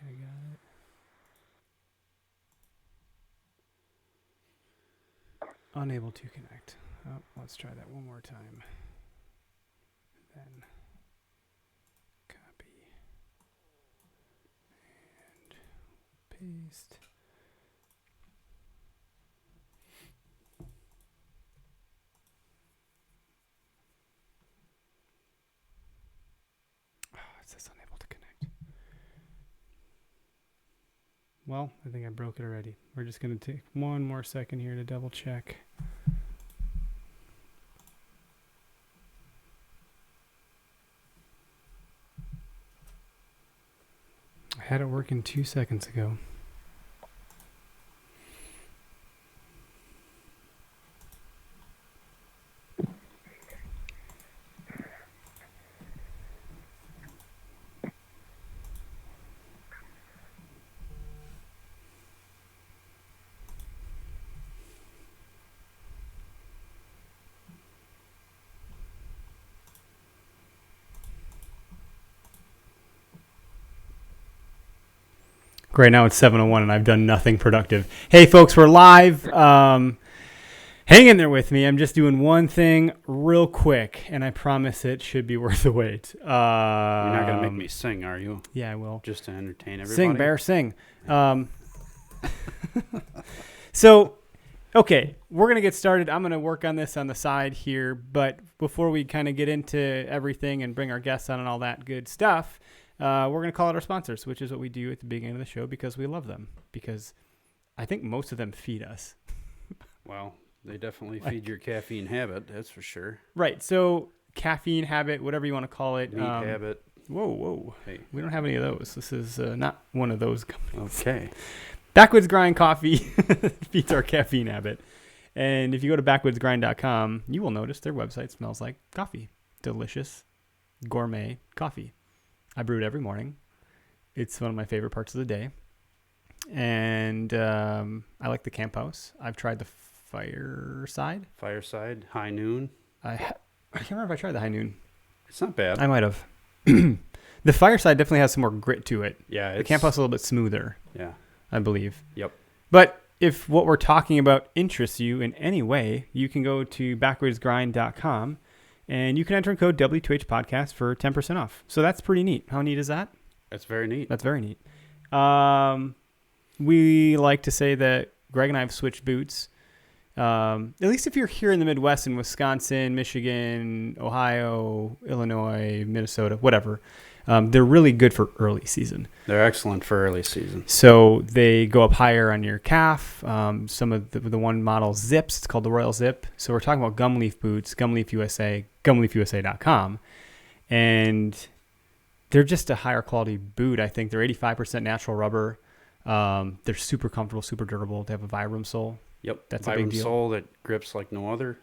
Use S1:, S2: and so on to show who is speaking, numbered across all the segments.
S1: I got it. Unable to connect. Oh, let's try that one more time. Then copy and paste. Oh, it says unable to connect. Well, I think I broke it already. We're just going to take one more second here to double check. I had it working 2 seconds ago. Right now it's 7:01 and I've done nothing productive. Hey folks, we're live. Hang in there with me. I'm just doing one thing real quick, and I promise it should be worth the wait.
S2: You're not going to make me sing, are you?
S1: Yeah, I will.
S2: Just to entertain everybody?
S1: Sing, Bear, sing. So, okay, we're going to get started. I'm going to work on this on the side here, but before we kind of get into everything and bring our guests on and all that good stuff, we're going to call out our sponsors, which is what we do at the beginning of the show because we love them. Because I think most of them feed us.
S2: Well, they definitely feed your caffeine habit, that's for sure.
S1: Right. So caffeine habit, whatever you want to call it.
S2: Meat habit.
S1: Whoa.
S2: Hey.
S1: We don't have any of those. This is not one of those companies.
S2: Okay.
S1: Backwoods Grind Coffee feeds our caffeine habit. And if you go to backwoodsgrind.com, you will notice their website smells like coffee. Delicious, gourmet coffee. I brew it every morning. It's one of my favorite parts of the day. And I like the camp house. I've tried the Fireside.
S2: High Noon.
S1: I can't remember if I tried the High Noon.
S2: It's not bad.
S1: I might have. The Fireside definitely has some more grit to it.
S2: Yeah.
S1: The camp house is a little bit smoother.
S2: Yeah.
S1: I believe.
S2: Yep.
S1: But if what we're talking about interests you in any way, you can go to backwoodsgrind.com and you can enter code W2H podcast for 10% off. So that's pretty neat. How neat is that?
S2: That's very neat.
S1: That's very neat. We like to say that Greg and I have switched boots. At least if you're here in the Midwest in Wisconsin, Michigan, Ohio, Illinois, Minnesota, whatever, they're really good for early season.
S2: They're excellent for early season.
S1: So they go up higher on your calf. Some of the one model zips. It's called the Royal Zip. So we're talking about Gumleaf boots, Gumleaf USA, gumleafusa.com. And they're just a higher quality boot. I think they're 85% natural rubber. They're super comfortable, super durable. They have a Vibram sole.
S2: Yep.
S1: That's
S2: Vibram
S1: a big deal.
S2: sole that grips like no other.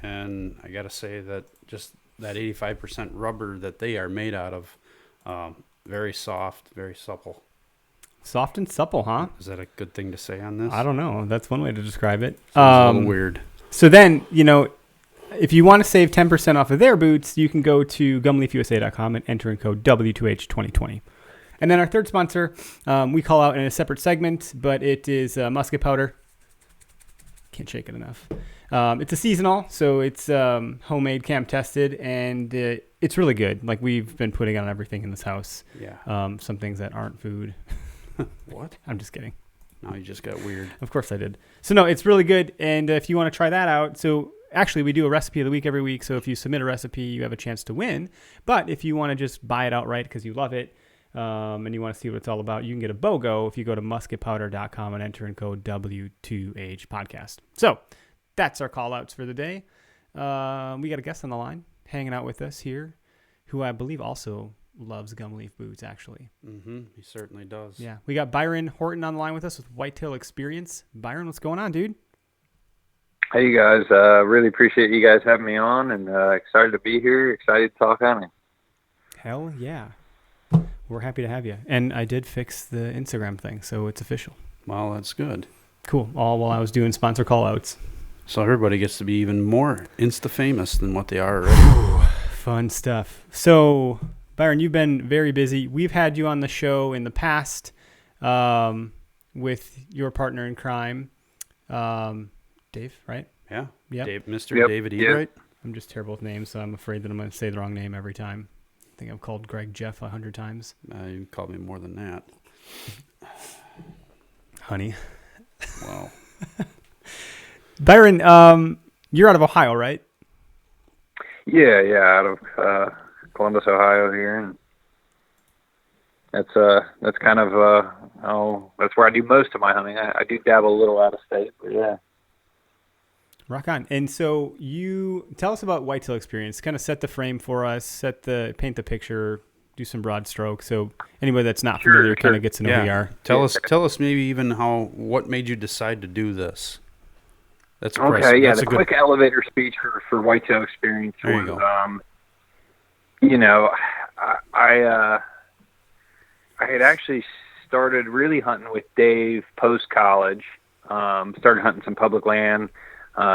S2: And I got to say that just that 85% rubber that they are made out of, very soft, very supple.
S1: Soft and supple, huh?
S2: Is that a good thing to say on this?
S1: I don't know. That's one way to describe it.
S2: Sounds a little weird.
S1: So then, if you want to save 10% off of their boots, you can go to gumleafusa.com and enter in code W2H2020. And then our third sponsor, we call out in a separate segment, but it is musket powder. Can't shake it enough. It's a seasonal, so it's homemade, camp tested, and it's really good. Like we've been putting on everything in this house.
S2: Yeah.
S1: Some things that aren't food.
S2: What?
S1: I'm just kidding.
S2: No, you just got weird.
S1: Of course I did. So no, it's really good. And if you want to try that out, so actually we do a recipe of the week every week. So if you submit a recipe, you have a chance to win. But if you want to just buy it outright because you love it, and you want to see what it's all about, you can get a BOGO if you go to musketpowder.com and enter in code W2H podcast. So that's our call outs for the day. We got a guest on the line hanging out with us here who I believe also loves Gumleaf boots, actually.
S2: Mm-hmm. He certainly does.
S1: Yeah. We got Byron Horton on the line with us with Whitetail Experience. Byron, what's going on, dude?
S3: Hey, you guys. Really appreciate you guys having me on, and excited to be here, excited to talk hunting.
S1: Hell yeah. We're happy to have you. And I did fix the Instagram thing, so it's official.
S2: Well, that's good.
S1: Cool. All while I was doing sponsor call-outs.
S2: So everybody gets to be even more Insta-famous than what they are already.
S1: Fun stuff. So Byron, you've been very busy. We've had you on the show in the past with your partner in crime, Dave, right?
S2: Yeah.
S1: Yep.
S2: Mr. David Ebright.
S1: I'm just terrible with names, so I'm afraid that I'm going to say the wrong name every time. I think I've called Greg Jeff 100 times.
S2: You called me more than that.
S1: Honey.
S2: Wow.
S1: Byron, you're out of Ohio, right?
S3: Yeah, out of Columbus, Ohio here, and that's kind of that's where I do most of my hunting. I do dabble a little out of state, but yeah.
S1: Rock on. And so you tell us about Whitetail Experience. Kind of set the frame for us, paint the picture, do some broad strokes. So anybody that's not familiar kind of gets to know who you are.
S2: Tell us maybe even what made you decide to do this. That's
S3: okay. Yeah,
S2: that's
S3: the quick elevator speech for Whitetail Experience was, I had actually started really hunting with Dave post college. Started hunting some public land.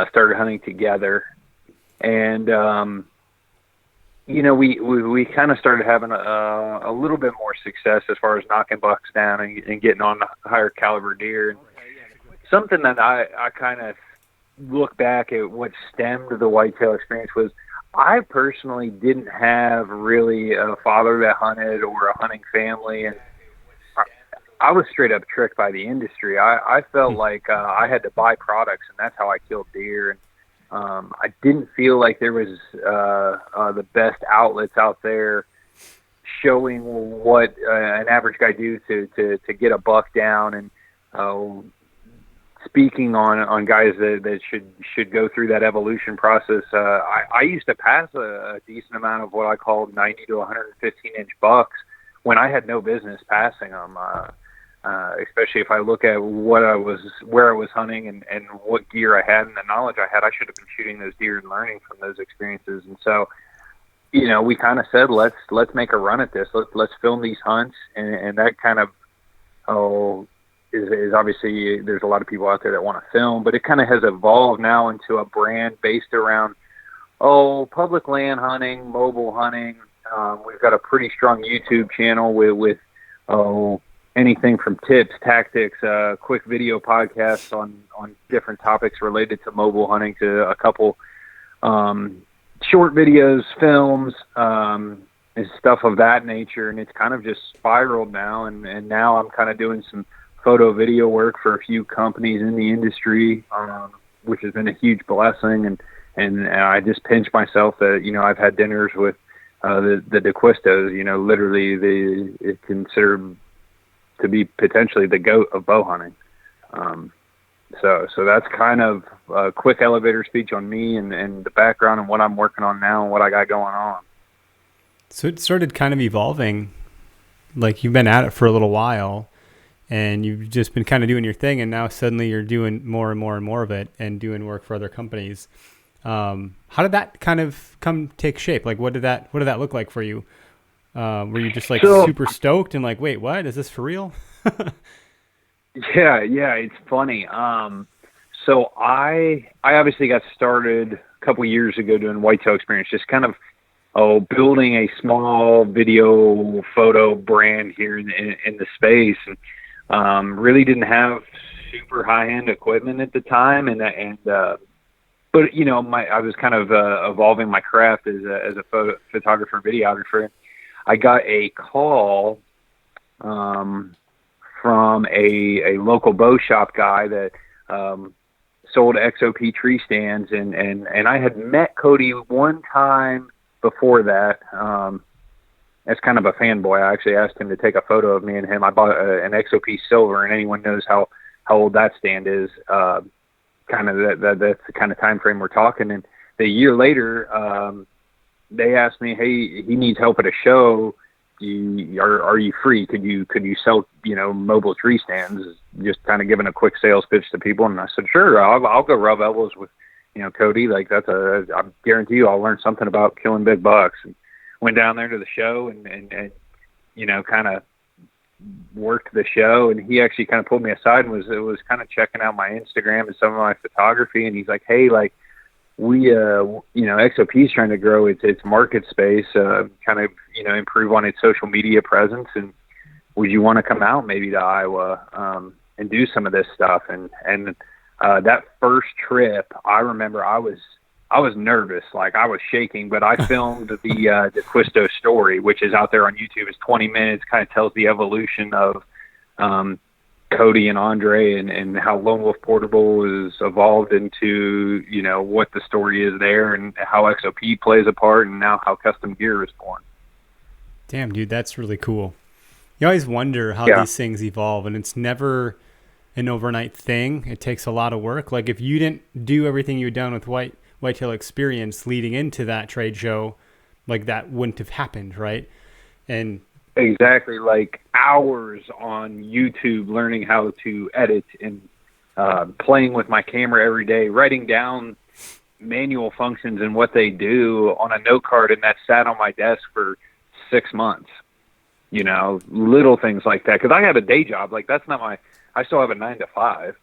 S3: Started hunting together, and we kind of started having a little bit more success as far as knocking bucks down and getting on higher caliber deer. And something that I kind of look back at what stemmed the Whitetail Experience was I personally didn't have really a father that hunted or a hunting family, and I was straight up tricked by the industry. I felt like I had to buy products, and that's how I killed deer. And I didn't feel like there was the best outlets out there showing what an average guy do to get a buck down, and speaking on guys that should go through that evolution process. I used to pass a decent amount of what I called 90 to 115 inch bucks when I had no business passing them. Especially if I look at where I was hunting and what gear I had and the knowledge I had, I should have been shooting those deer and learning from those experiences. And so, we kind of said, let's make a run at this. Let's film these hunts. And that kind of, is obviously there's a lot of people out there that want to film, but it kind of has evolved now into a brand based around, public land hunting, mobile hunting. We've got a pretty strong YouTube channel with anything from tips, tactics, quick video podcasts on different topics related to mobile hunting, to a couple short videos, films, and stuff of that nature. And it's kind of just spiraled now. And now I'm kind of doing some photo video work for a few companies in the industry, which has been a huge blessing. And I just pinch myself that, I've had dinners with the DeQuistos, literally it's considered to be potentially the GOAT of bow hunting. So that's kind of a quick elevator speech on me and the background and what I'm working on now and what I got going on.
S1: So it started kind of evolving, like you've been at it for a little while and you've just been kind of doing your thing, and now suddenly you're doing more and more and more of it and doing work for other companies. How did that kind of take shape? Like, what did that look like for you? Were you just like super stoked and like, wait, what? Is this for real?
S3: Yeah, it's funny. So I obviously got started a couple years ago doing Whitetail Experience, just kind of building a small video photo brand here in the space, and really didn't have super high end equipment at the time, but I was kind of evolving my craft as a photographer and videographer. I got a call from a local bow shop guy that sold XOP tree stands, and I had met Cody one time before that. As kind of a fanboy, I actually asked him to take a photo of me and him. I bought an XOP silver, and anyone knows how old that stand is. Kind of that's the kind of time frame we're talking. And a year later, they asked me, hey, he needs help at a show. Are you free? Could you sell, mobile tree stands? Just kind of giving a quick sales pitch to people. And I said, sure, I'll go rub elbows with, Cody. Like I guarantee you I'll learn something about killing big bucks. And went down there to the show and kind of worked the show. And he actually kind of pulled me aside and was kind of checking out my Instagram and some of my photography. And he's like, hey, like, XOP is trying to grow its market space, kind of, improve on its social media presence. And would you want to come out maybe to Iowa, and do some of this stuff? And that first trip, I remember I was nervous, like I was shaking, but I filmed the Quisto story, which is out there on YouTube. It's 20 minutes, kind of tells the evolution of, Cody and Andre and how Lone Wolf Portable is evolved into, what the story is there and how XOP plays a part, and now how custom gear is born.
S1: Damn, dude, that's really cool. You always wonder how these things evolve, and it's never an overnight thing. It takes a lot of work. Like if you didn't do everything you'd done with Whitetail Experience leading into that trade show, like that wouldn't have happened, right? And
S3: exactly, like hours on YouTube learning how to edit and playing with my camera every day, writing down manual functions and what they do on a note card, and that sat on my desk for 6 months. Little things like that, because I have a day job. Like that's not I still have a 9 to 5.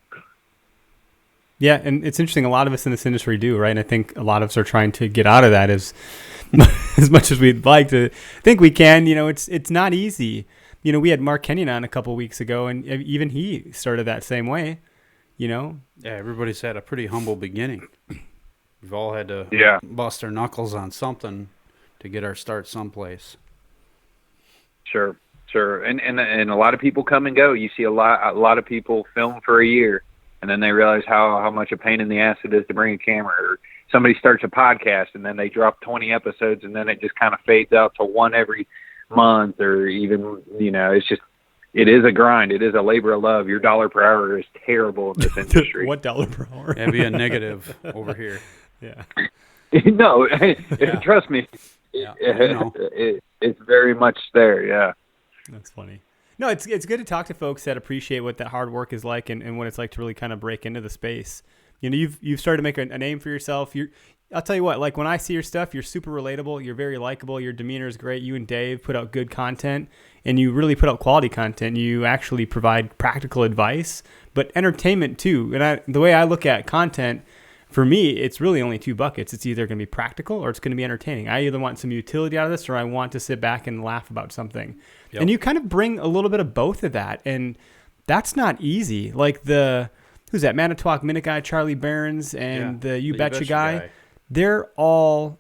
S1: Yeah, and it's interesting. A lot of us in this industry do, right? And I think a lot of us are trying to get out of that as much as we'd like to think we can. It's not easy. We had Mark Kenyon on a couple of weeks ago, and even he started that same way. Yeah,
S2: everybody's had a pretty humble beginning. We've all had to bust our knuckles on something to get our start someplace.
S3: Sure. And a lot of people come and go. You see a lot of people film for a year, and then they realize how much a pain in the ass it is to bring a camera. Or somebody starts a podcast, and then they drop 20 episodes, and then it just kind of fades out to one every month, or even, it is a grind. It is a labor of love. Your dollar per hour is terrible in this industry.
S1: What dollar per hour?
S2: It'd be a negative over here.
S1: Yeah.
S3: No, trust me.
S2: Yeah.
S3: It's very much there. Yeah.
S1: That's funny. No, it's good to talk to folks that appreciate what that hard work is like and what it's like to really kind of break into the space. You've started to make a name for yourself. I'll tell you what, like when I see your stuff, you're super relatable. You're very likable. Your demeanor is great. You and Dave put out good content, and you really put out quality content. You actually provide practical advice, but entertainment too. And the way I look at content, for me, it's really only two buckets. It's either going to be practical or it's going to be entertaining. I either want some utility out of this or I want to sit back and laugh about something. Yep. And you kind of bring a little bit of both of that. And that's not easy. Like who's that? Manitowoc Minute guy, Charlie Barons, and the You Betcha guy. They're all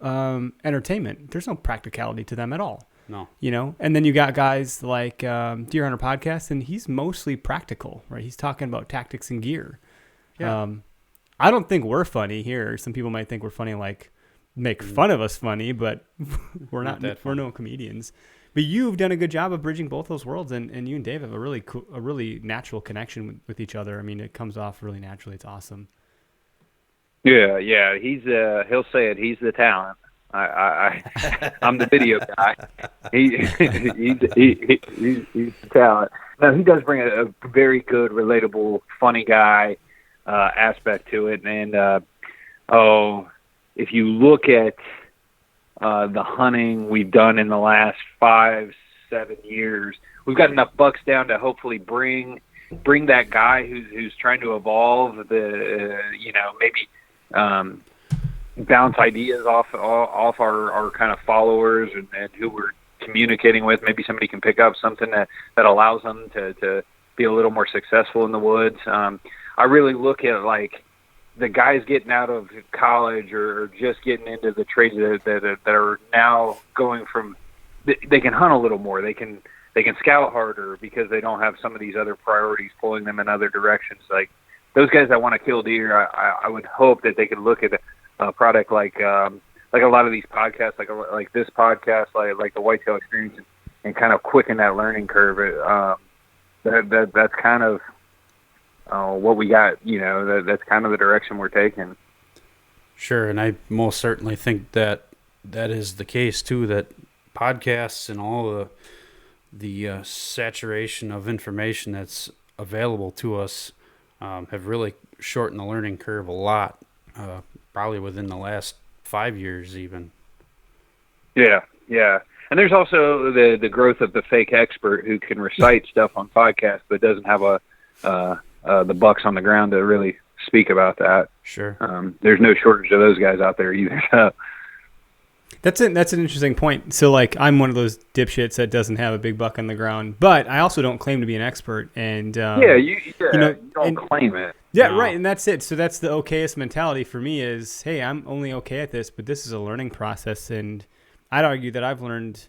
S1: entertainment. There's no practicality to them at all.
S2: No.
S1: And then you got guys like Deer Hunter Podcast, and he's mostly practical, right? He's talking about tactics and gear. Yeah. I don't think we're funny here. Some people might think we're funny, like make fun of us funny, but we're not we're no comedians. But you've done a good job of bridging both those worlds, and you and Dave have a really natural connection with each other. I mean, it comes off really naturally. It's awesome.
S3: Yeah. He's he'll say it. He's the talent. I'm the video guy. He's the talent. Now he does bring a very good, relatable, funny guy aspect to it. And if you look at the hunting we've done in the last 5-7 years, we've got enough bucks down to hopefully bring that guy who's trying to evolve maybe bounce ideas off our kind of followers and who we're communicating with. Maybe somebody can pick up something that allows them to be a little more successful in the woods. I really look at like the guys getting out of college or just getting into the trades that are now going from, they can hunt a little more. They can scout harder because they don't have some of these other priorities pulling them in other directions. Like those guys that want to kill deer, I would hope that they could look at a product like a lot of these podcasts, like this podcast, like the Whitetail Experience, and kind of quicken that learning curve. That's kind of what we got. That's kind of the direction we're taking.
S2: Sure, and I most certainly think that is the case too. That podcasts and all the saturation of information that's available to us have really shortened the learning curve a lot. Probably within the last 5 years even. Yeah.
S3: And there's also the growth of the fake expert who can recite stuff on podcasts but doesn't have the bucks on the ground to really speak about that.
S2: Sure.
S3: There's no shortage of those guys out there either. So.
S1: That's an interesting point. So, like, I'm one of those dipshits that doesn't have a big buck on the ground, but I also don't claim to be an expert. And
S3: you don't claim it.
S1: Yeah,
S2: No.
S1: right, and that's it. So that's the okayest mentality for me is, hey, I'm only okay at this, but this is a learning process, and I'd argue that I've learned,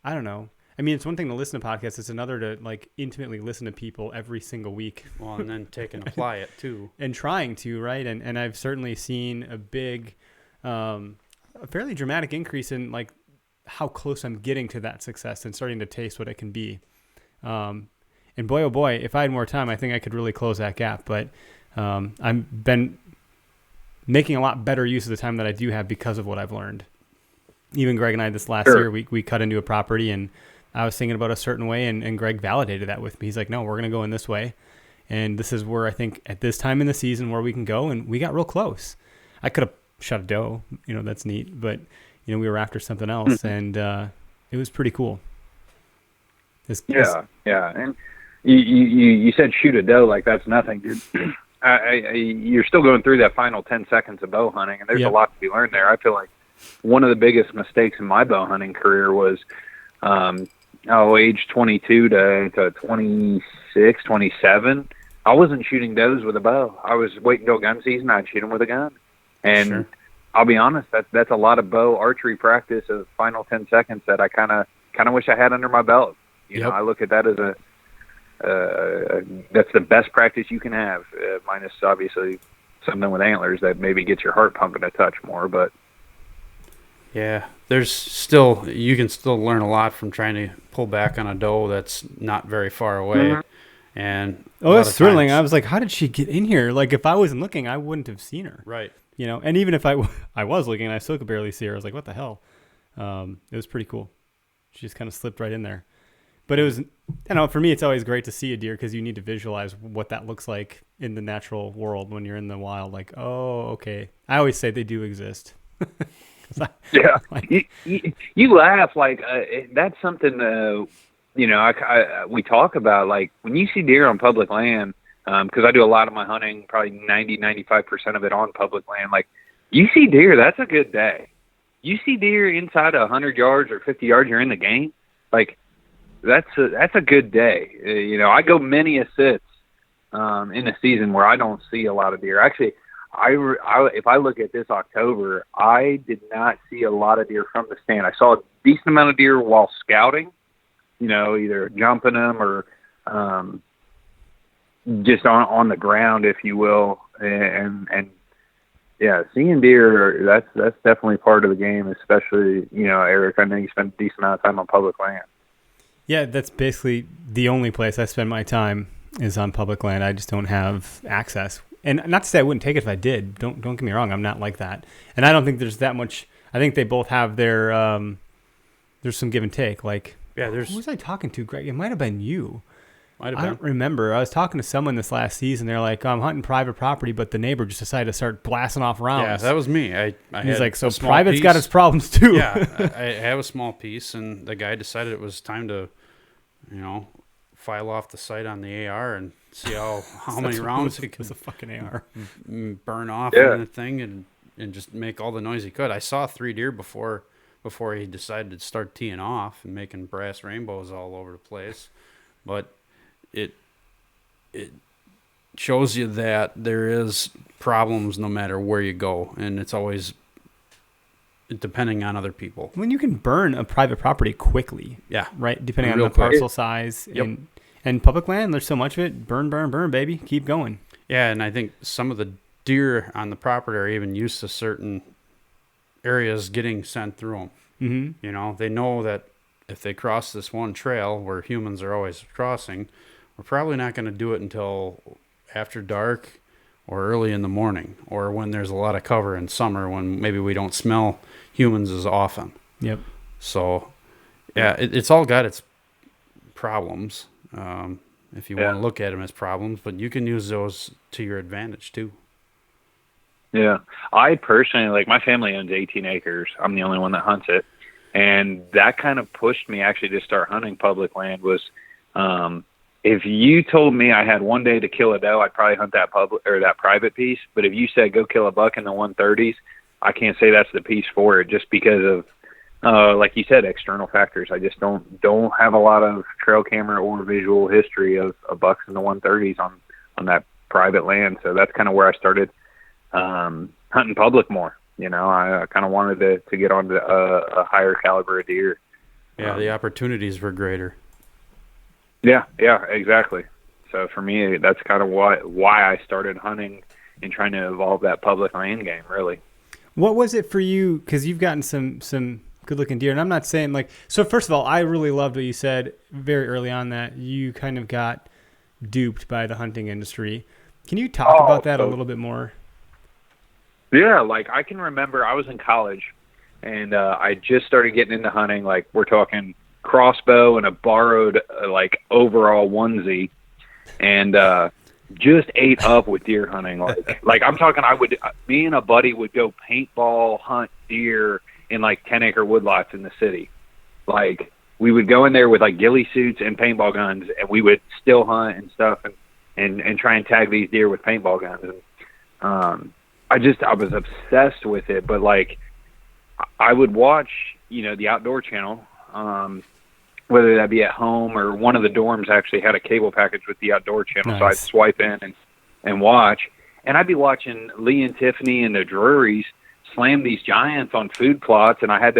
S1: I don't know. I mean, it's one thing to listen to podcasts. It's another to, like, intimately listen to people every single week.
S2: Well, and then take and apply it, too.
S1: And trying to, right? And I've certainly seen a big... a fairly dramatic increase in like how close I'm getting to that success and starting to taste what it can be. And boy, oh boy, if I had more time, I think I could really close that gap. But I've been making a lot better use of the time that I do have because of what I've learned. Even Greg and I this last year, we cut into a property and I was thinking about a certain way and Greg validated that with me. He's like, no, we're going to go in this way. And this is where I think at this time in the season where we can go. And we got real close. I could have shot a doe, that's neat, but we were after something else, and it was pretty cool.
S3: Yeah, and you said shoot a doe like that's nothing, dude. You're still going through that final 10 seconds of bow hunting, and there's a lot to be learned there. I feel like one of the biggest mistakes in my bow hunting career was age 22 to 26, 27. I wasn't shooting does with a bow. I was waiting till gun season. I'd shoot them with a gun. And I'll be honest, that's a lot of bow archery practice of final 10 seconds that I kind of wish I had under my belt. You know, I look at that as that's the best practice you can have, minus obviously something with antlers that maybe gets your heart pumping a touch more. But
S2: yeah, you can still learn a lot from trying to pull back on a doe that's not very far away. Mm-hmm. And
S1: that's thrilling. I was like, how did she get in here? Like, if I wasn't looking, I wouldn't have seen her.
S2: Right.
S1: And even if I was looking and I still could barely see her, I was like, what the hell? It was pretty cool. She just kind of slipped right in there. But it was, for me, it's always great to see a deer because you need to visualize what that looks like in the natural world when you're in the wild. Like, oh, okay. I always say they do exist.
S3: You laugh like that's something, we talk about, like when you see deer on public land, because I do a lot of my hunting, probably 90-95% of it on public land. Like, you see deer, that's a good day. You see deer inside 100 yards or 50 yards, you're in the game. Like, that's a good day. I go many a sits in a season where I don't see a lot of deer. Actually, if I look at this October, I did not see a lot of deer from the stand. I saw a decent amount of deer while scouting, either jumping them or just on the ground, if you will, and yeah, seeing deer, that's definitely part of the game, especially, Eric, I know you spend a decent amount of time on public land.
S1: Yeah, that's basically the only place I spend my time is on public land. I just don't have access. And not to say I wouldn't take it if I did. Don't get me wrong, I'm not like that. And I don't think there's that much. I think they both have their there's some give and take. Like, who was I talking to, Greg? It might have been you. I don't remember. I was talking to someone this last season. They're like, I'm hunting private property, but the neighbor just decided to start blasting off rounds.
S2: Yeah, that was me.
S1: He's like, so private's got its problems too.
S2: Yeah, I have a small piece, and the guy decided it was time to, file off the sight on the AR and see how many rounds it could
S1: a fucking AR
S2: burn off in the thing and just make all the noise he could. I saw 3 deer before he decided to start teeing off and making brass rainbows all over the place, but it shows you that there is problems no matter where you go, and it's always depending on other people.
S1: When you can burn a private property quickly, right, depending on the parcel size, and public land, there's so much of it. Burn, baby, keep going.
S2: Yeah, and I think some of the deer on the property are even used to certain areas getting sent through them. Mm-hmm. They know that if they cross this one trail where humans are always crossing, we're probably not going to do it until after dark or early in the morning, or when there's a lot of cover in summer when maybe we don't smell humans as often.
S1: Yep.
S2: So, yeah, it's all got its problems, if you want to look at them as problems, but you can use those to your advantage too.
S3: Yeah. I personally, my family owns 18 acres. I'm the only one that hunts it. And that kind of pushed me actually to start hunting public land was, if you told me I had one day to kill a doe, I'd probably hunt that public or that private piece. But if you said go kill a buck in the 130s, I can't say that's the piece for it, just because of like you said, external factors. I just don't have a lot of trail camera or visual history of bucks in the 130s on that private land. So that's kind of where I started hunting public more. You know, I kind of wanted to get onto a higher caliber of deer.
S2: Yeah, the opportunities were greater.
S3: Yeah, exactly. So for me, that's kind of why I started hunting and trying to evolve that public land game, really.
S1: What was it for you? Because you've gotten some good-looking deer, and I'm not saying like. So first of all, I really loved what you said very early on, that you kind of got duped by the hunting industry. Can you talk about that a little bit more?
S3: Yeah, like I can remember I was in college, and I just started getting into hunting. Like we're talking crossbow and a borrowed like overall onesie, and just ate up with deer hunting. Like I'm talking, me and a buddy would go paintball hunt deer in like 10-acre woodlots in the city. Like we would go in there with like ghillie suits and paintball guns, and we would still hunt and stuff, and try and tag these deer with paintball guns. And I was obsessed with it. But like I would watch, you know, the Outdoor Channel, whether that be at home or one of the dorms actually had a cable package with the Outdoor Channel. Nice. So I'd swipe in and watch, and I'd be watching Lee and Tiffany and the Drurys slam these giants on food plots, and I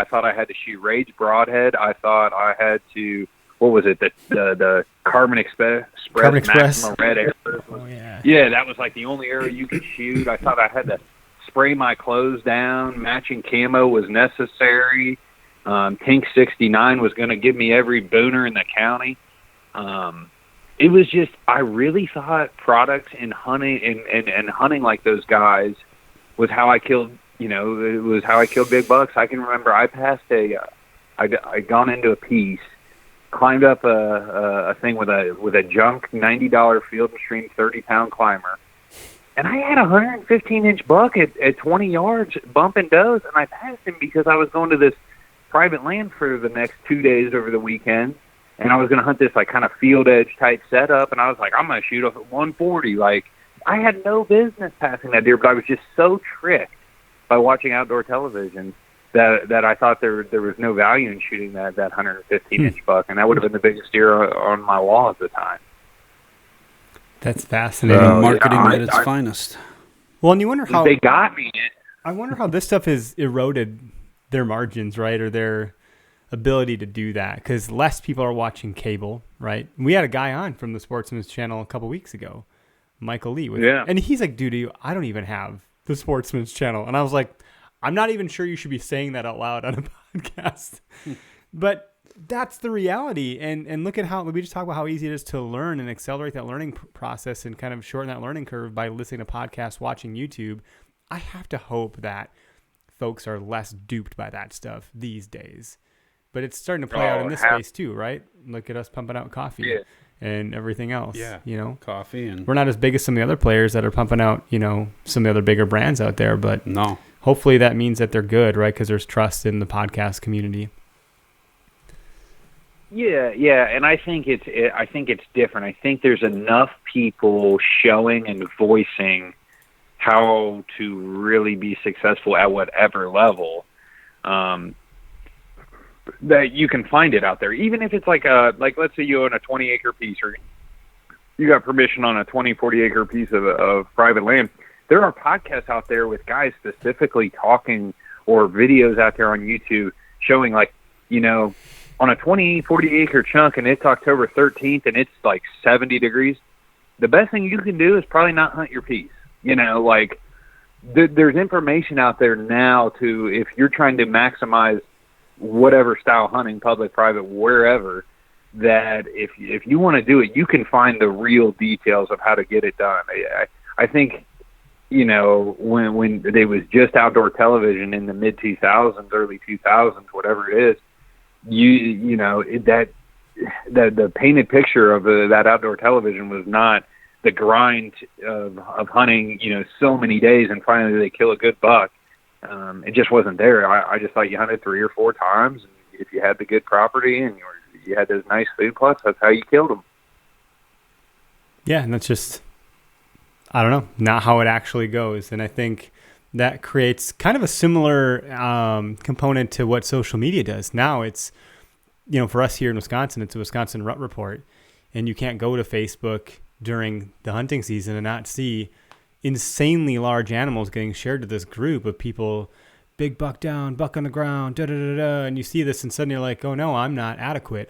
S3: thought I had to shoot Rage Broadhead. I thought I had to, what was it, the Carbon Express Maxima Red arrows. Oh, yeah, that was like the only arrow you could shoot. I thought I had to spray my clothes down. Matching camo was necessary. Pink 69 was going to give me every booner in the county. It was just, I really thought products in hunting and hunting like those guys was how I killed, you know, it was how I killed big bucks. I can remember I passed I'd gone into a piece, climbed up a thing with a junk $90 Field and Stream 30-pound climber, and I had a 115-inch buck at 20 yards bumping does, and I passed him because I was going to this private land for the next 2 days over the weekend, and I was going to hunt this like kind of field edge type setup, and I was like, I'm going to shoot off at 140. Like, I had no business passing that deer, but I was just so tricked by watching outdoor television that I thought there was no value in shooting that 115-inch buck, and that would have been the biggest deer on my wall at the time.
S1: That's fascinating.
S2: Marketing at its finest.
S1: Well, and you wonder how
S3: they got me.
S1: I wonder how this stuff has eroded their margins, right, or their ability to do that, because less people are watching cable, right? We had a guy on from the Sportsman's Channel a couple weeks ago, Michael Lee, and he's like, dude, I don't even have the Sportsman's Channel. And I was like, I'm not even sure you should be saying that out loud on a podcast. But that's the reality. And look at how we just talk about how easy it is to learn and accelerate that learning process and kind of shorten that learning curve by listening to podcasts, watching YouTube. I have to hope that folks are less duped by that stuff these days. But it's starting to play out in this space too, right? Look at us pumping out coffee and everything else. Yeah, you know,
S2: coffee, and
S1: we're not as big as some of the other players that are pumping out, you know, some of the other bigger brands out there. But
S2: no,
S1: hopefully that means that they're good, right? Because there's trust in the podcast community.
S3: Yeah, and I think it's different. I think there's enough people showing and voicing how to really be successful at whatever level, that you can find it out there. Even if it's like let's say you own a 20-acre piece, or you got permission on a 40-acre piece of private land. There are podcasts out there with guys specifically talking, or videos out there on YouTube showing, like, you know, on a 40-acre chunk, and it's October 13th and it's like 70 degrees. The best thing you can do is probably not hunt your piece. You know, like there's information out there now to, if you're trying to maximize whatever style hunting, public, private, wherever, that if you want to do it, you can find the real details of how to get it done. I think, you know, when there was just outdoor television in the mid 2000s, early 2000s, whatever it is, you know, that the painted picture of that outdoor television was not the grind of hunting, you know, so many days and finally they kill a good buck. It just wasn't there. I just thought you hunted 3 or 4 times, and if you had the good property and you had those nice food plots, that's how you killed them.
S1: Yeah, and that's just, I don't know, not how it actually goes. And I think that creates kind of a similar component to what social media does. Now it's, for us here in Wisconsin, it's a Wisconsin Rut Report, and you can't go to Facebook during the hunting season and not see insanely large animals getting shared to this group of people, big buck down, buck on the ground, da da da da, and you see this and suddenly you're like, oh no, I'm not adequate.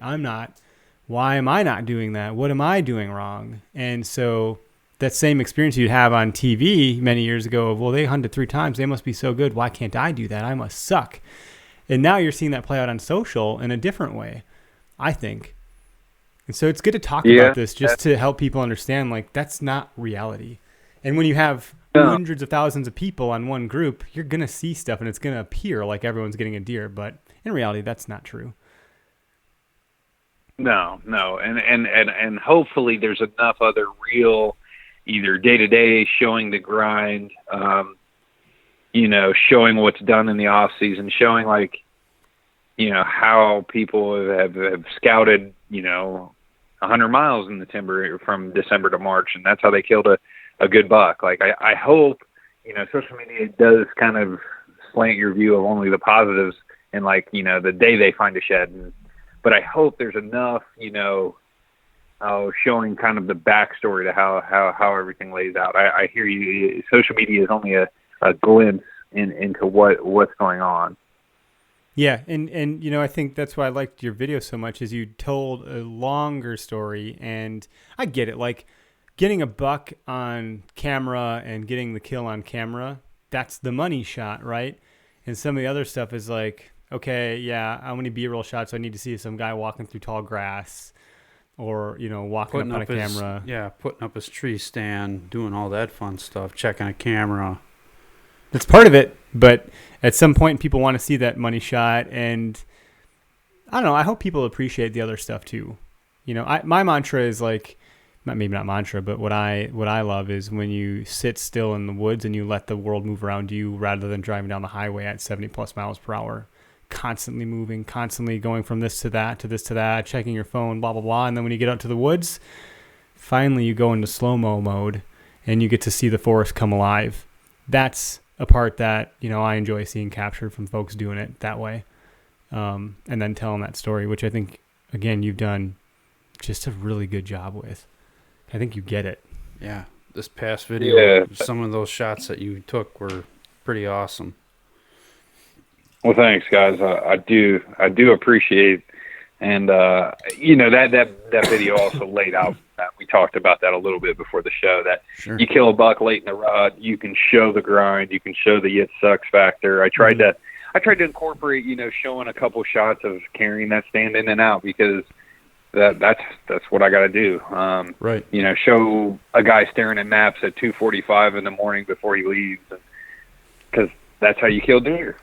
S1: Why am I not doing that? What am I doing wrong? And so that same experience you'd have on TV many years ago of, well, they hunted 3 times. They must be so good. Why can't I do that? I must suck. And now you're seeing that play out on social in a different way, I think. And so it's good to talk about this just to help people understand, like, that's not reality. And when you have hundreds of thousands of people on one group, you're going to see stuff and it's going to appear like everyone's getting a deer. But in reality, that's not true.
S3: No. And hopefully there's enough other real, either day-to-day showing the grind, showing what's done in the off season, showing how people have scouted, 100 miles in the timber from December to March, and that's how they killed a good buck. Like, I hope, social media does kind of slant your view of only the positives and the day they find a shed. But I hope there's enough, showing kind of the backstory to how everything lays out. I hear you. Social media is only a glimpse into what's going on.
S1: Yeah, and I think that's why I liked your video so much, is you told a longer story, and I get it. Like, getting a buck on camera and getting the kill on camera, that's the money shot, right? And some of the other stuff is like, okay, yeah, how many B-roll shots do I need to see some guy walking through tall grass or, walking up on a camera?
S2: Yeah, putting up his tree stand, doing all that fun stuff, checking a camera.
S1: That's part of it, but at some point people want to see that money shot, and I don't know, I hope people appreciate the other stuff too. My mantra is like, maybe not mantra, but what I love is when you sit still in the woods and you let the world move around you rather than driving down the highway at 70 plus miles per hour, constantly moving, constantly going from this to that, to this to that, checking your phone, blah, blah, blah. And then when you get out to the woods, finally you go into slow-mo mode and you get to see the forest come alive. That's a part that, I enjoy seeing captured from folks doing it that way. And then telling that story, which I think, again, you've done just a really good job with. I think you get it.
S2: Yeah. This past video, some of those shots that you took were pretty awesome.
S3: Well, thanks, guys. I do appreciate, and that video also laid out that we talked about that a little bit before the show. That You kill a buck late in the rut, you can show the grind, you can show the it sucks factor. I tried to incorporate, showing a couple shots of carrying that stand in and out, because that's what I got to do.
S2: Right.
S3: Show a guy staring at maps at 2:45 in the morning before he leaves, because that's how you kill deer,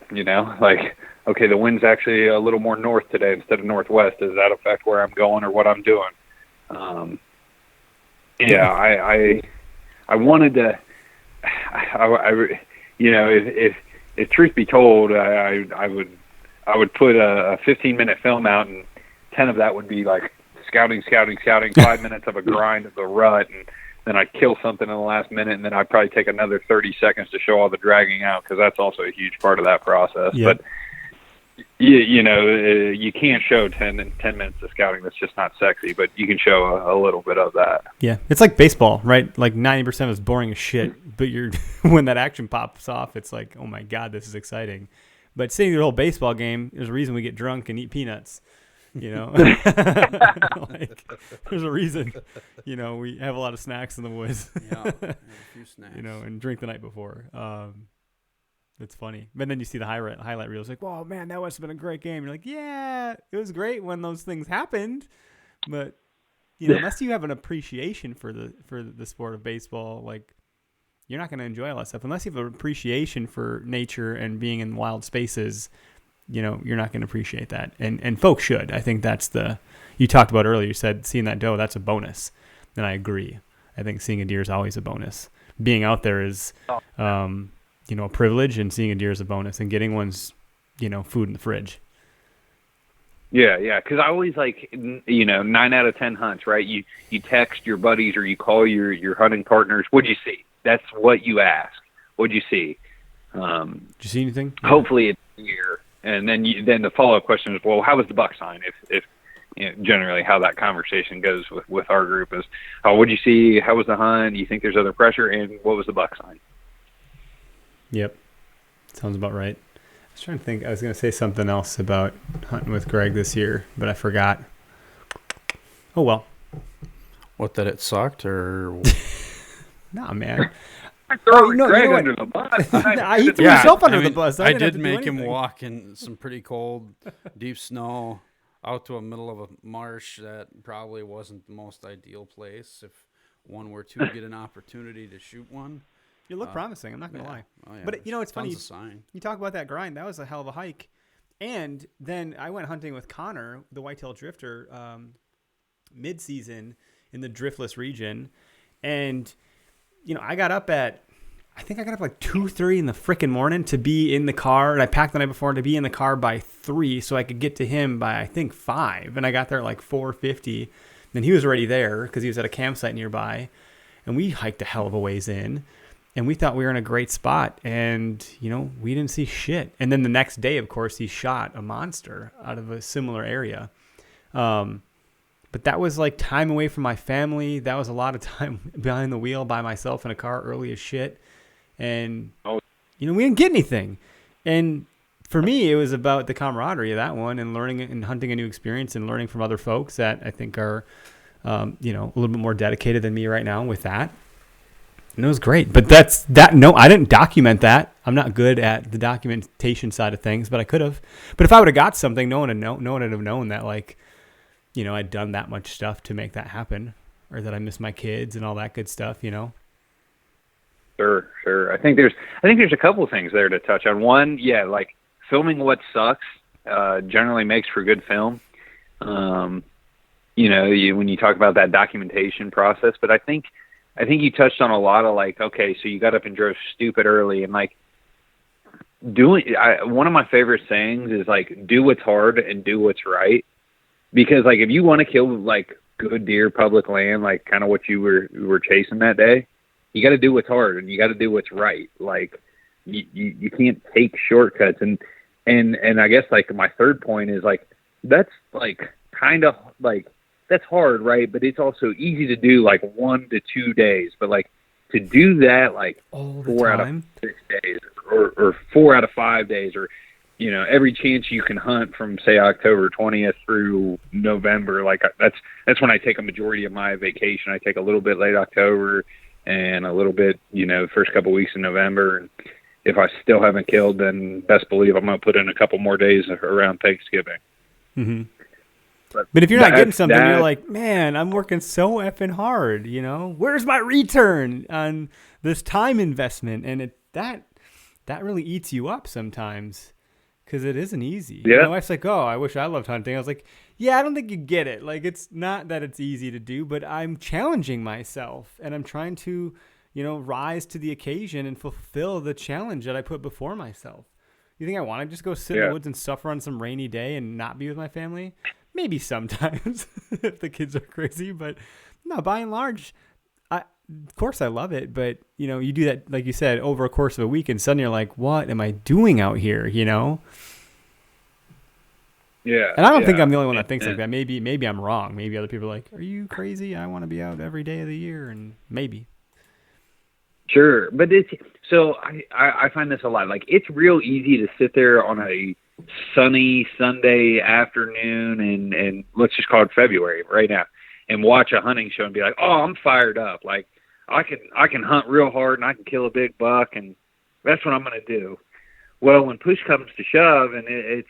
S3: okay, the wind's actually a little more north today instead of northwest. Does that affect where I'm going or what I'm doing? I wanted to, if truth be told, I would put a 15-minute film out, and 10 of that would be like scouting, 5 minutes of a grind of the rut, and then I'd kill something in the last minute, and then I'd probably take another 30 seconds to show all the dragging out, because that's also a huge part of that process. Yep. But you can't show 10 minutes of scouting. That's just not sexy, but you can show a little bit of that.
S1: Yeah, it's like baseball, right? Like 90% is boring as shit, but when that action pops off, it's like, oh my God, this is exciting. But seeing the whole baseball game, there's a reason we get drunk and eat peanuts. Like, there's a reason, we have a lot of snacks in the woods.
S2: Yeah, a few snacks.
S1: And drink the night before. It's funny. But then you see the highlight reel. It's like, whoa, man, that must have been a great game. You're like, yeah, it was great when those things happened. But, unless you have an appreciation for the sport of baseball, like, you're not going to enjoy all that stuff. Unless you have an appreciation for nature and being in wild spaces, you're not going to appreciate that. And folks should. I think that's you talked about earlier. You said seeing that doe, that's a bonus. And I agree. I think seeing a deer is always a bonus. Being out there is, a privilege, and seeing a deer is a bonus, and getting one's, food in the fridge.
S3: Yeah. Because I always 9 out of 10 hunts, right? You text your buddies or you call your hunting partners. What'd you see? That's what you ask. What'd you see?
S1: Did you see anything?
S3: Hopefully it's deer, and then the follow up question is, well, how was the buck sign? If generally how that conversation goes with our group is, oh, what'd you see? How was the hunt? Do you think there's other pressure? And what was the buck sign?
S1: Yep, sounds about right. I was trying to think. I was going to say something else about hunting with Greg this year, but I forgot. Oh well.
S2: What, that it sucked, or?
S1: Nah, man.
S3: Throwing Greg under the bus.
S1: He threw himself under the bus.
S2: I did make him walk in some pretty cold, deep snow out to a middle of a marsh that probably wasn't the most ideal place if one were to get an opportunity to shoot one.
S1: You look promising. I'm not going to lie.
S2: Oh, yeah.
S1: But, it's funny.
S2: You
S1: talk about that grind. That was a hell of a hike. And then I went hunting with Connor, the whitetail drifter, mid-season in the driftless region. And, I got up at 2:30 in the freaking morning to be in the car. And I packed the night before to be in the car by 3 so I could get to him by, I think, 5. And I got there at 4:50. And he was already there because he was at a campsite nearby. And we hiked a hell of a ways in. And we thought we were in a great spot. And, we didn't see shit. And then the next day, of course, he shot a monster out of a similar area. But that was time away from my family. That was a lot of time behind the wheel by myself in a car early as shit. And, we didn't get anything. And for me, it was about the camaraderie of that one and learning and hunting a new experience and learning from other folks that I think are, a little bit more dedicated than me right now with that. And it was great. But I didn't document that. I'm not good at the documentation side of things, but I could have. But if I would have got something, no one would have known that, I'd done that much stuff to make that happen, or that I miss my kids and all that good stuff,
S3: Sure. I think there's a couple of things there to touch on. One, filming what sucks generally makes for good film. When you talk about that documentation process, but I think you touched on a lot of okay, so you got up and drove stupid early, and one of my favorite sayings is do what's hard and do what's right. Because if you want to kill good deer, public land, kind of what you were chasing that day, you got to do what's hard and you got to do what's right. You can't take shortcuts. And I guess my third point is that's kind of that's hard, right? But it's also easy to do 1 to 2 days. But to do that
S1: all
S3: 4 out of 6 days or 4 out of 5 days, or every chance you can hunt from say October 20th through November, that's when I take a majority of my vacation. I take a little bit late October and a little bit, first couple weeks in November. And if I still haven't killed, then best believe I'm going to put in a couple more days around Thanksgiving.
S1: Mm-hmm. But if you're not getting something, you're like, man, I'm working so effing hard, where's my return on this time investment? And that really eats you up sometimes. Because it isn't easy.
S3: Yeah.
S1: My wife's like, oh, I wish I loved hunting. I was like, yeah, I don't think you get it. It's not that it's easy to do, but I'm challenging myself. And I'm trying to, rise to the occasion and fulfill the challenge that I put before myself. You think I want to just go sit in the woods and suffer on some rainy day and not be with my family? Maybe sometimes if the kids are crazy. But no, by and large, of course I love it. But, you do that, like you said, over a course of a week. And suddenly you're like, what am I doing out here, Yeah. And I don't think I'm the only one that thinks like that. Maybe I'm wrong. Maybe other people are like, are you crazy? I want to be out every day of the year. And maybe.
S3: Sure. But I find this a lot. It's real easy to sit there on a sunny Sunday afternoon and let's just call it February right now and watch a hunting show and be like, oh, I'm fired up. I can hunt real hard and I can kill a big buck and that's what I'm going to do. Well, when push comes to shove and it's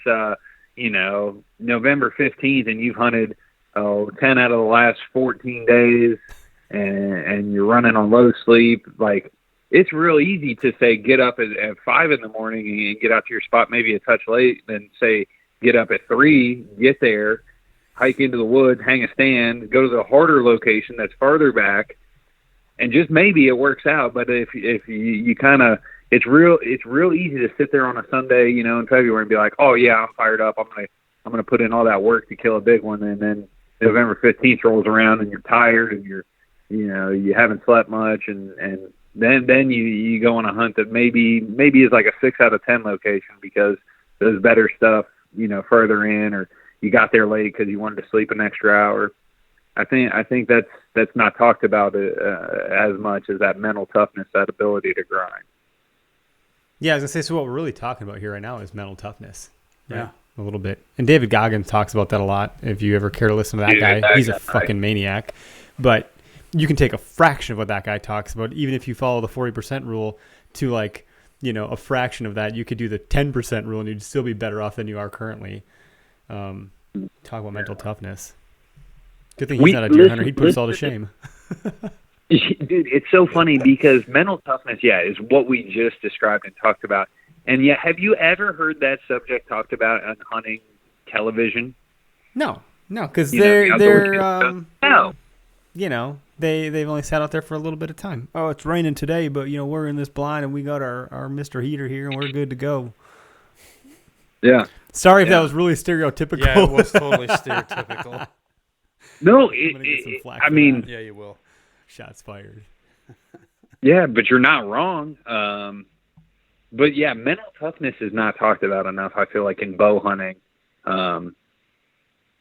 S3: November 15th and you've hunted 10 out of the last 14 days and you're running on low sleep, it's real easy to say get up at 5 in the morning and get out to your spot maybe a touch late, then say get up at 3, get there, hike into the woods, hang a stand, go to the harder location that's farther back, and just maybe it works out. But if you kind of, it's real easy to sit there on a Sunday, in February and be like, oh yeah, I'm fired up. I'm I'm going to put in all that work to kill a big one. And then November 15th rolls around and you're tired and you haven't slept much. And then you go on a hunt that maybe is like a 6 out of 10 location because there's better stuff, further in, or you got there late because you wanted to sleep an extra hour. I think that's not talked about as much as that mental toughness, that ability to grind.
S1: Yeah, I was gonna say. So what we're really talking about here right now is mental toughness. Right?
S2: Yeah,
S1: a little bit. And David Goggins talks about that a lot. If you ever care to listen to that guy, he's a fucking maniac. But you can take a fraction of what that guy talks about, even if you follow the 40% rule to a fraction of that. You could do the 10% rule, and you'd still be better off than you are currently. Talk about mental toughness. Good thing he's not a deer hunter. He'd put us all to shame.
S3: Dude, it's so funny because mental toughness, is what we just described and talked about. And yet, have you ever heard that subject talked about on hunting television?
S1: No, because
S3: they've
S1: only sat out there for a little bit of time. Oh, it's raining today, but we're in this blind and we got our Mr. Heater here and we're good to go.
S3: Yeah.
S1: Sorry if that was really stereotypical.
S2: Yeah, it was totally stereotypical.
S3: No,
S1: I mean,
S2: yeah, you will.
S1: Shots fired.
S3: Yeah, but you're not wrong. But yeah, mental toughness is not talked about enough, I feel like, in bow hunting.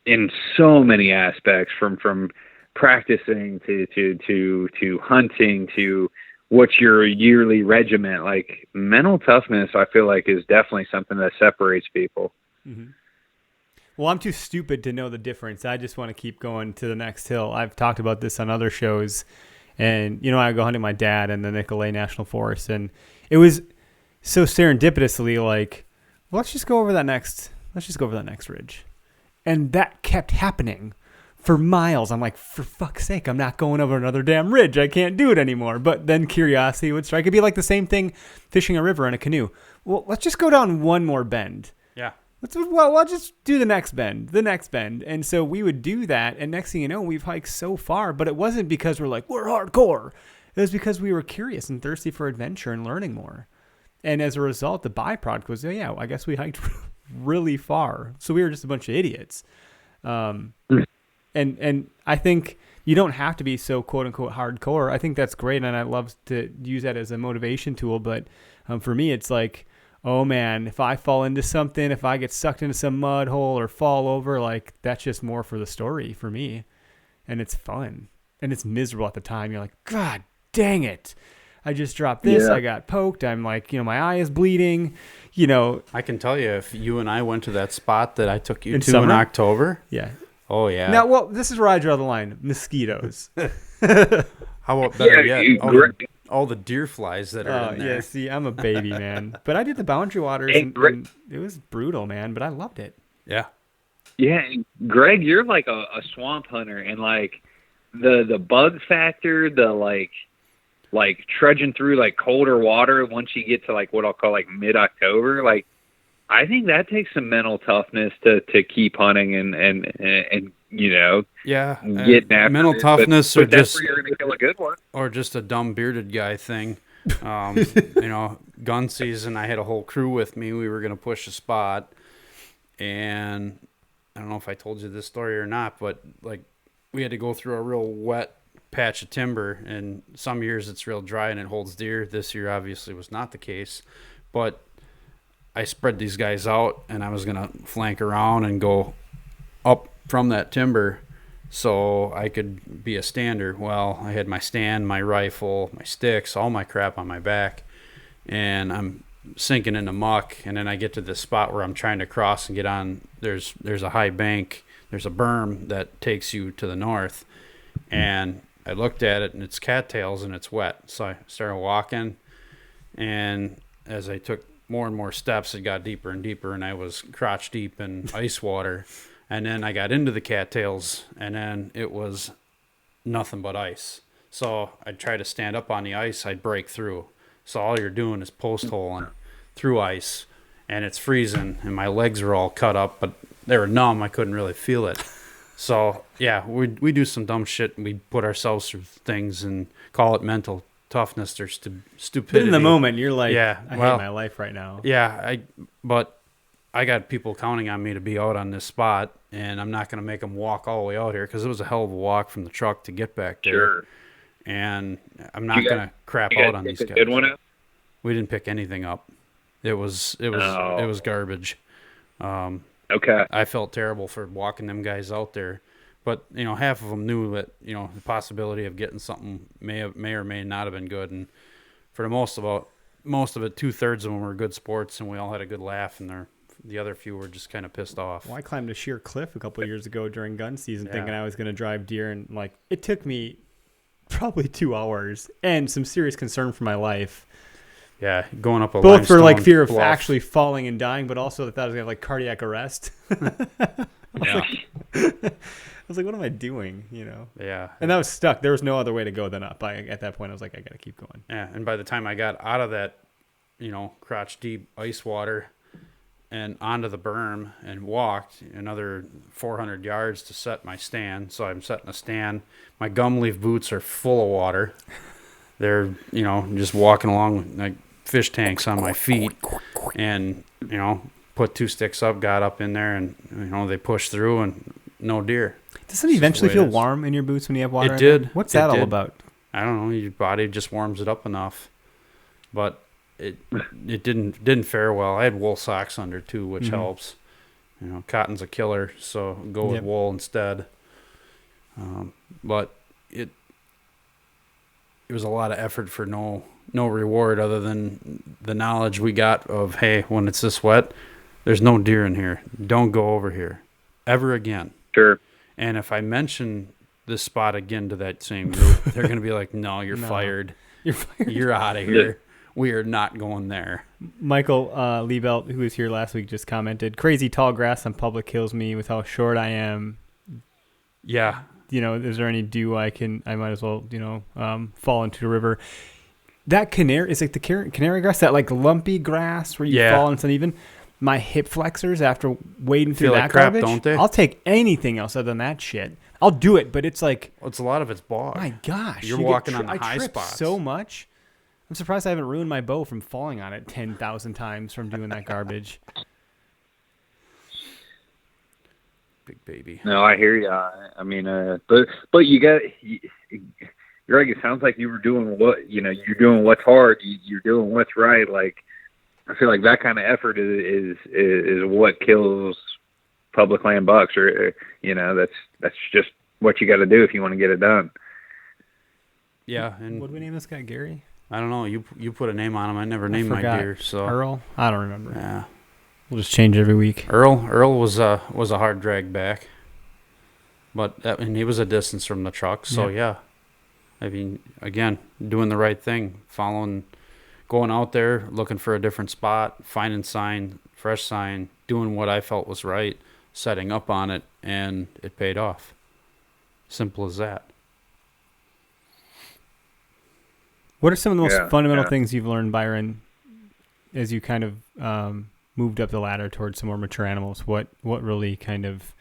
S3: In so many aspects, from practicing to hunting to what's your yearly regiment. Like, mental toughness, I feel like, is definitely something that separates people.
S1: Mm-hmm. Well, I'm too stupid to know the difference. I just want to keep going to the next hill. I've talked about this on other shows. And, I go hunting my dad in the Nicolet National Forest. And it was so serendipitously let's just go over that next ridge. And that kept happening for miles. I'm like, for fuck's sake, I'm not going over another damn ridge. I can't do it anymore. But then curiosity would strike. It'd be like the same thing fishing a river in a canoe. Well, let's just go down one more bend.
S2: Yeah.
S1: We'll just do the next bend. And so we would do that. And next thing you know, we've hiked so far. But it wasn't because we're hardcore. It was because we were curious and thirsty for adventure and learning more. And as a result, the byproduct was, I guess we hiked really far. So we were just a bunch of idiots. And I think you don't have to be so quote unquote hardcore. I think that's great. And I love to use that as a motivation tool. But for me, it's like, oh man, if I fall into something, if I get sucked into some mud hole or fall over, that's just more for the story for me. And it's fun. And it's miserable at the time. You're like, God dang it. I just dropped this. Yeah. I got poked. I'm like, my eye is bleeding.
S2: I can tell you, if you and I went to that spot that I took you to in October.
S1: Yeah.
S2: Oh, yeah.
S1: Now, well, this is where I draw the line. Mosquitoes.
S2: How about better yet? All the deer flies that are in there.
S1: Yeah, see, I'm a baby, man. But I did the Boundary Waters, and it was brutal, man, but I loved it.
S2: Yeah.
S3: Yeah, Greg, you're like a swamp hunter, and the bug factor, the trudging through colder water once you get to what I'll call mid-October, I think that takes some mental toughness to keep hunting and getting after
S2: mental
S3: it.
S2: toughness,
S3: but that's where you're gonna kill a good one,
S2: or just a dumb bearded guy thing. Gun season, I had a whole crew with me. We were gonna push a spot, and I don't know if I told you this story or not, but we had to go through a real wet patch of timber, and some years it's real dry and it holds deer. This year obviously was not the case, but I spread these guys out and I was going to flank around and go up from that timber so I could be a stander. Well, I had my stand, my rifle, my sticks, all my crap on my back, and I'm sinking in the muck. And then I get to this spot where I'm trying to cross and get on. There's a high bank. There's a berm that takes you to the north. And I looked at it, and it's cattails, and it's wet. So I started walking, and as I took more and more steps, it got deeper and deeper, and I was crotch deep in ice water. And then I got into the cattails, and then it was nothing but ice. So I'd try to stand up on the ice, I'd break through. So all you're doing is post-holing through ice, and it's freezing, and my legs are all cut up, but they were numb. I couldn't really feel it. So, yeah, we do some dumb shit, and we put ourselves through things and call it mental toughness or stupidity.
S1: But in the moment, you're like,
S2: yeah,
S1: I hate my life right now.
S2: Yeah, but I got people counting on me to be out on this spot, and I'm not going to make them walk all the way out here because it was a hell of a walk from the truck to get back there.
S3: Sure.
S2: And I'm not going to crap out on these guys.
S3: Good one out?
S2: We didn't pick anything up. It was garbage.
S3: Okay.
S2: I felt terrible for walking them guys out there, but half of them knew that the possibility of getting something may or may not have been good, and for the most of it, 2/3 of them were good sports, and we all had a good laugh, and the other few were just kind of pissed off.
S1: Well, I climbed a sheer cliff a couple of years ago during gun season, thinking I was going to drive deer, and it took me probably 2 hours and some serious concern for my life.
S2: Yeah, going up a
S1: both for fear of
S2: bluff.
S1: Actually falling and dying, but also that I was going to have cardiac arrest.
S3: Yeah.
S1: I was like, what am I doing?
S2: Yeah.
S1: And that was stuck. There was no other way to go than up. At that point, I was like, I got to keep going.
S2: Yeah, and by the time I got out of that, crotch deep ice water and onto the berm and walked another 400 yards to set my stand. So I'm setting a stand. My gum leaf boots are full of water. They're, just walking along like fish tanks on my feet, and, put 2 sticks up, got up in there, and, they pushed through, and no deer.
S1: Doesn't it eventually feel warm in your boots when you have water?
S2: It did.
S1: What's that all about?
S2: I don't know. Your body just warms it up enough. But it didn't fare well. I had wool socks under too, which helps. Cotton's a killer, so go with wool instead. But it was a lot of effort for no reward other than the knowledge we got of, hey, when it's this wet, there's no deer in here. Don't go over here ever again.
S3: Sure.
S2: And if I mention this spot again to that same group, they're going to be like, no, you're fired.
S1: You're fired.
S2: You're out of here. We are not going there.
S1: Michael Liebelt, who was here last week, just commented, crazy tall grass on public kills me with how short I am.
S2: Yeah.
S1: Is there any dew I might as well, fall into the river. That canary is like the canary grass, that lumpy grass where you fall and it's uneven. My hip flexors after wading through that
S2: crap,
S1: garbage,
S2: don't they?
S1: I'll take anything else other than that shit. I'll do it, but it's like...
S2: Well, it's a lot of it's bog.
S1: My gosh.
S2: You're walking on the high
S1: I trip
S2: spots.
S1: so much. I'm surprised I haven't ruined my bow from falling on it 10,000 times from doing that garbage.
S2: Big baby.
S3: No, I hear you. I mean, but you got... Greg, it sounds like you were doing you're doing what's hard. You're doing what's right. I feel like that kind of effort is what kills public land bucks, or that's just what you got to do if you want to get it done.
S2: Yeah, and
S1: what do we name this guy, Gary?
S2: I don't know. You put a name on him. I never named my deer. So
S1: Earl? I don't remember.
S2: Yeah,
S1: we'll just change every week.
S2: Earl was a hard drag back, but he was a distance from the truck. So yeah. I mean, again, doing the right thing, going out there, looking for a different spot, finding fresh sign, doing what I felt was right, setting up on it, and it paid off. Simple as that.
S1: What are some of the most fundamental things you've learned, Byron, as you kind of moved up the ladder towards some more mature animals? What really kind of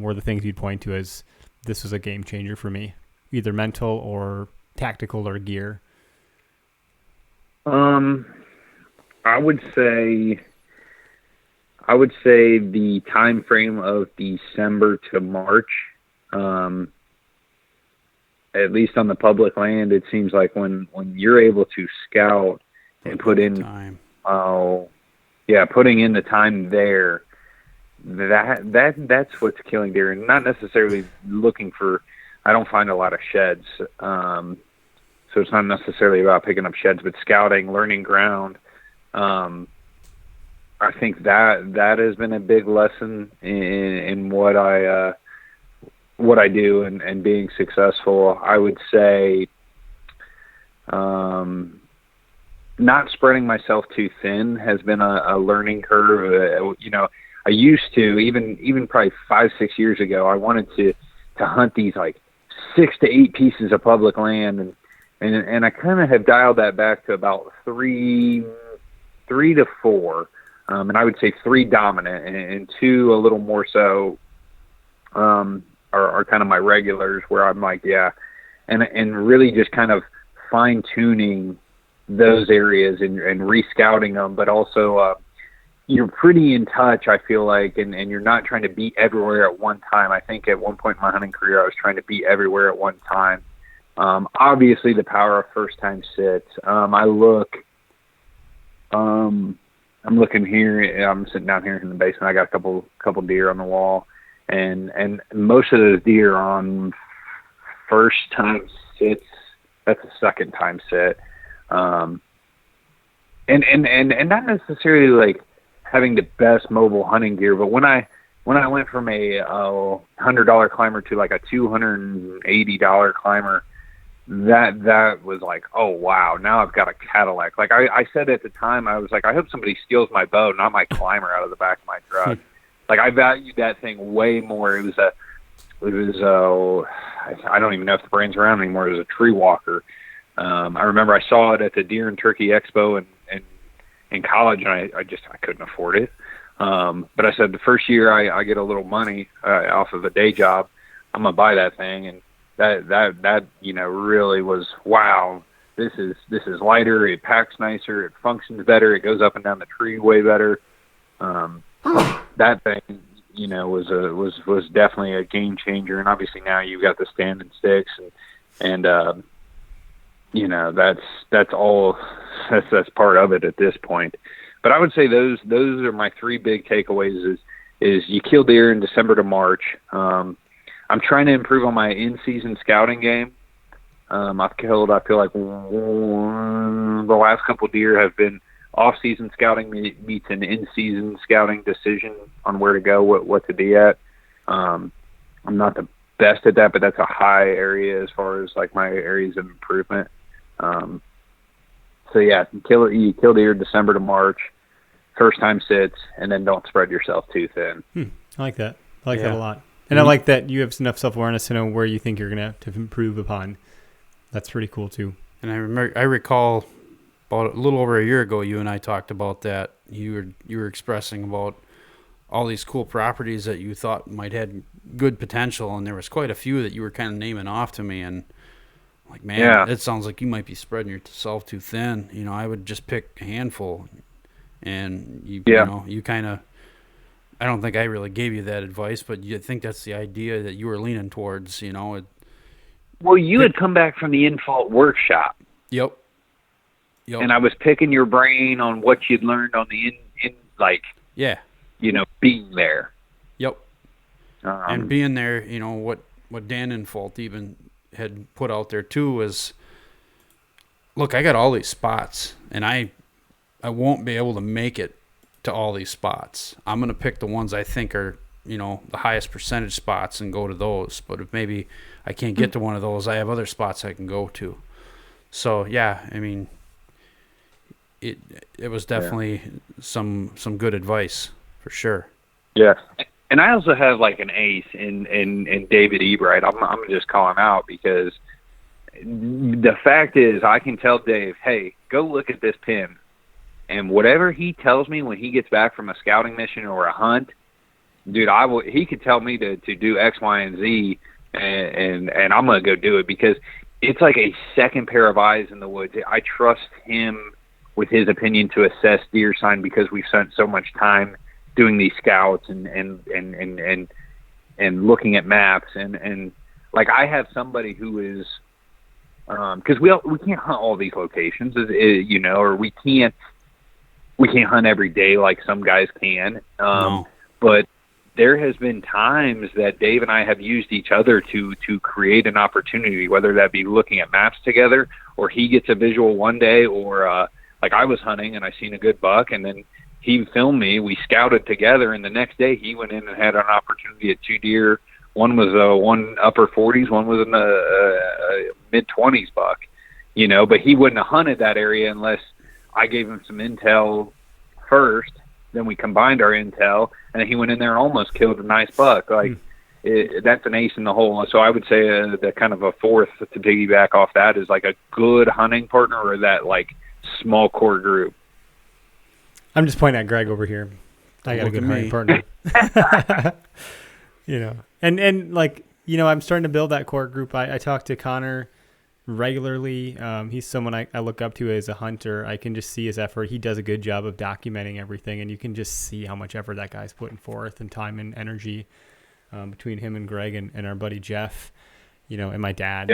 S1: were the things you'd point to as this was a game changer for me? Either mental or tactical or gear?
S3: I would say the time frame of December to March, at least on the public land, it seems like when you're able to scout and put in
S2: time.
S3: Putting in the time there, that's what's killing deer, and not necessarily looking for. I don't find a lot of sheds, so it's not necessarily about picking up sheds, but scouting, learning ground. I think that has been a big lesson in what I do and being successful. I would say not spreading myself too thin has been a learning curve. I used to, even probably 5-6 years ago, I wanted to hunt these 6 to 8 pieces of public land, and I kind of have dialed that back to about 3 to 4, and I would say 3 dominant and 2 a little more so are kind of my regulars, where I'm and really just kind of fine tuning those areas and re-scouting them, but also you're pretty in touch, I feel like, and you're not trying to be everywhere at one time. I think at one point in my hunting career, I was trying to be everywhere at one time. Obviously, the power of first-time sits. I'm looking here. I'm sitting down here in the basement. I got a couple deer on the wall, and most of those deer are on first-time sits. That's a second-time sit. And not necessarily like having the best mobile hunting gear, but when I went from a $100 climber to like a $280 climber, that was like, oh wow, now I've got a Cadillac. Like I said at the time, I was like, I hope somebody steals my bow, not my climber, out of the back of my truck. Like I valued that thing way more. It was I don't even know if the brand's around anymore. It was a Tree Walker. I remember I saw it at the Deer and Turkey Expo in college, and I couldn't afford it. But I said the first year I get a little money off of a day job, I'm gonna buy that thing. And that really was, wow, this is lighter, it packs nicer, it functions better, it goes up and down the tree way better. That thing was definitely a game changer. And obviously now you've got the stand and sticks, and that's part of it at this point. But I would say those are my three big takeaways. Is you kill deer in December to March. I'm trying to improve on my in-season scouting game. I've killed, I feel like, the last couple of deer have been off-season scouting meets an in-season scouting decision on where to go, what to be at. I'm not the best at that, but that's a high area as far as like my areas of improvement. So yeah, you kill deer December to March, first time sits, and then don't spread yourself too thin.
S1: I like that. I like that a lot. And I like that you have enough self-awareness to know where you think you're going to have to improve upon. That's pretty cool too. And
S2: I recall about a little over a year ago, you and I talked about that. You were expressing about all these cool properties that you thought might have good potential, and there was quite a few that you were kind of naming off to me, and like, man, it sounds like you might be spreading yourself too thin. I would just pick a handful, and you kind of. I don't think I really gave you that advice, but you think that's the idea that you were leaning towards.
S3: Well, you had come back from the in-fault workshop.
S2: Yep.
S3: And I was picking your brain on what you'd learned on the being there.
S2: Yep. And being there, what Dan Infault even had put out there too was, look, I got all these spots, and I won't be able to make it to all these spots. I'm going to pick the ones I think are, the highest percentage spots and go to those. But if maybe I can't get to one of those, I have other spots I can go to. So, yeah, I mean, it was definitely some good advice for sure.
S3: Yeah. And I also have like an ace in David Ebright. I'm going to just call him out because the fact is I can tell Dave, hey, go look at this pin. And whatever he tells me when he gets back from a scouting mission or a hunt, dude, he could tell me to do X, Y, and Z, and I'm going to go do it because it's like a second pair of eyes in the woods. I trust him with his opinion to assess deer sign because we've spent so much time doing these scouts and looking at maps. And like I have somebody who is, because we can't hunt all these locations, or we can't hunt every day like some guys can.
S2: No.
S3: But there has been times that Dave and I have used each other to create an opportunity, whether that be looking at maps together or he gets a visual one day or like I was hunting and I seen a good buck and then he filmed me. We scouted together and the next day he went in and had an opportunity at two deer. One was one upper 40s, one was a mid-20s buck, but he wouldn't have hunted that area unless I gave him some intel first, then we combined our intel, and he went in there and almost killed a nice buck. Like that's an ace in the hole. So I would say that kind of a fourth to piggyback off that is like a good hunting partner or that like small core group.
S1: I'm just pointing at Greg over here. I got a good hunting partner. And like, I'm starting to build that core group. I talked to Connor regularly. He's someone I look up to as a hunter. I can just see his effort. He does a good job of documenting everything, and you can just see how much effort that guy's putting forth and time and energy between him and Greg and our buddy Jeff, and my dad,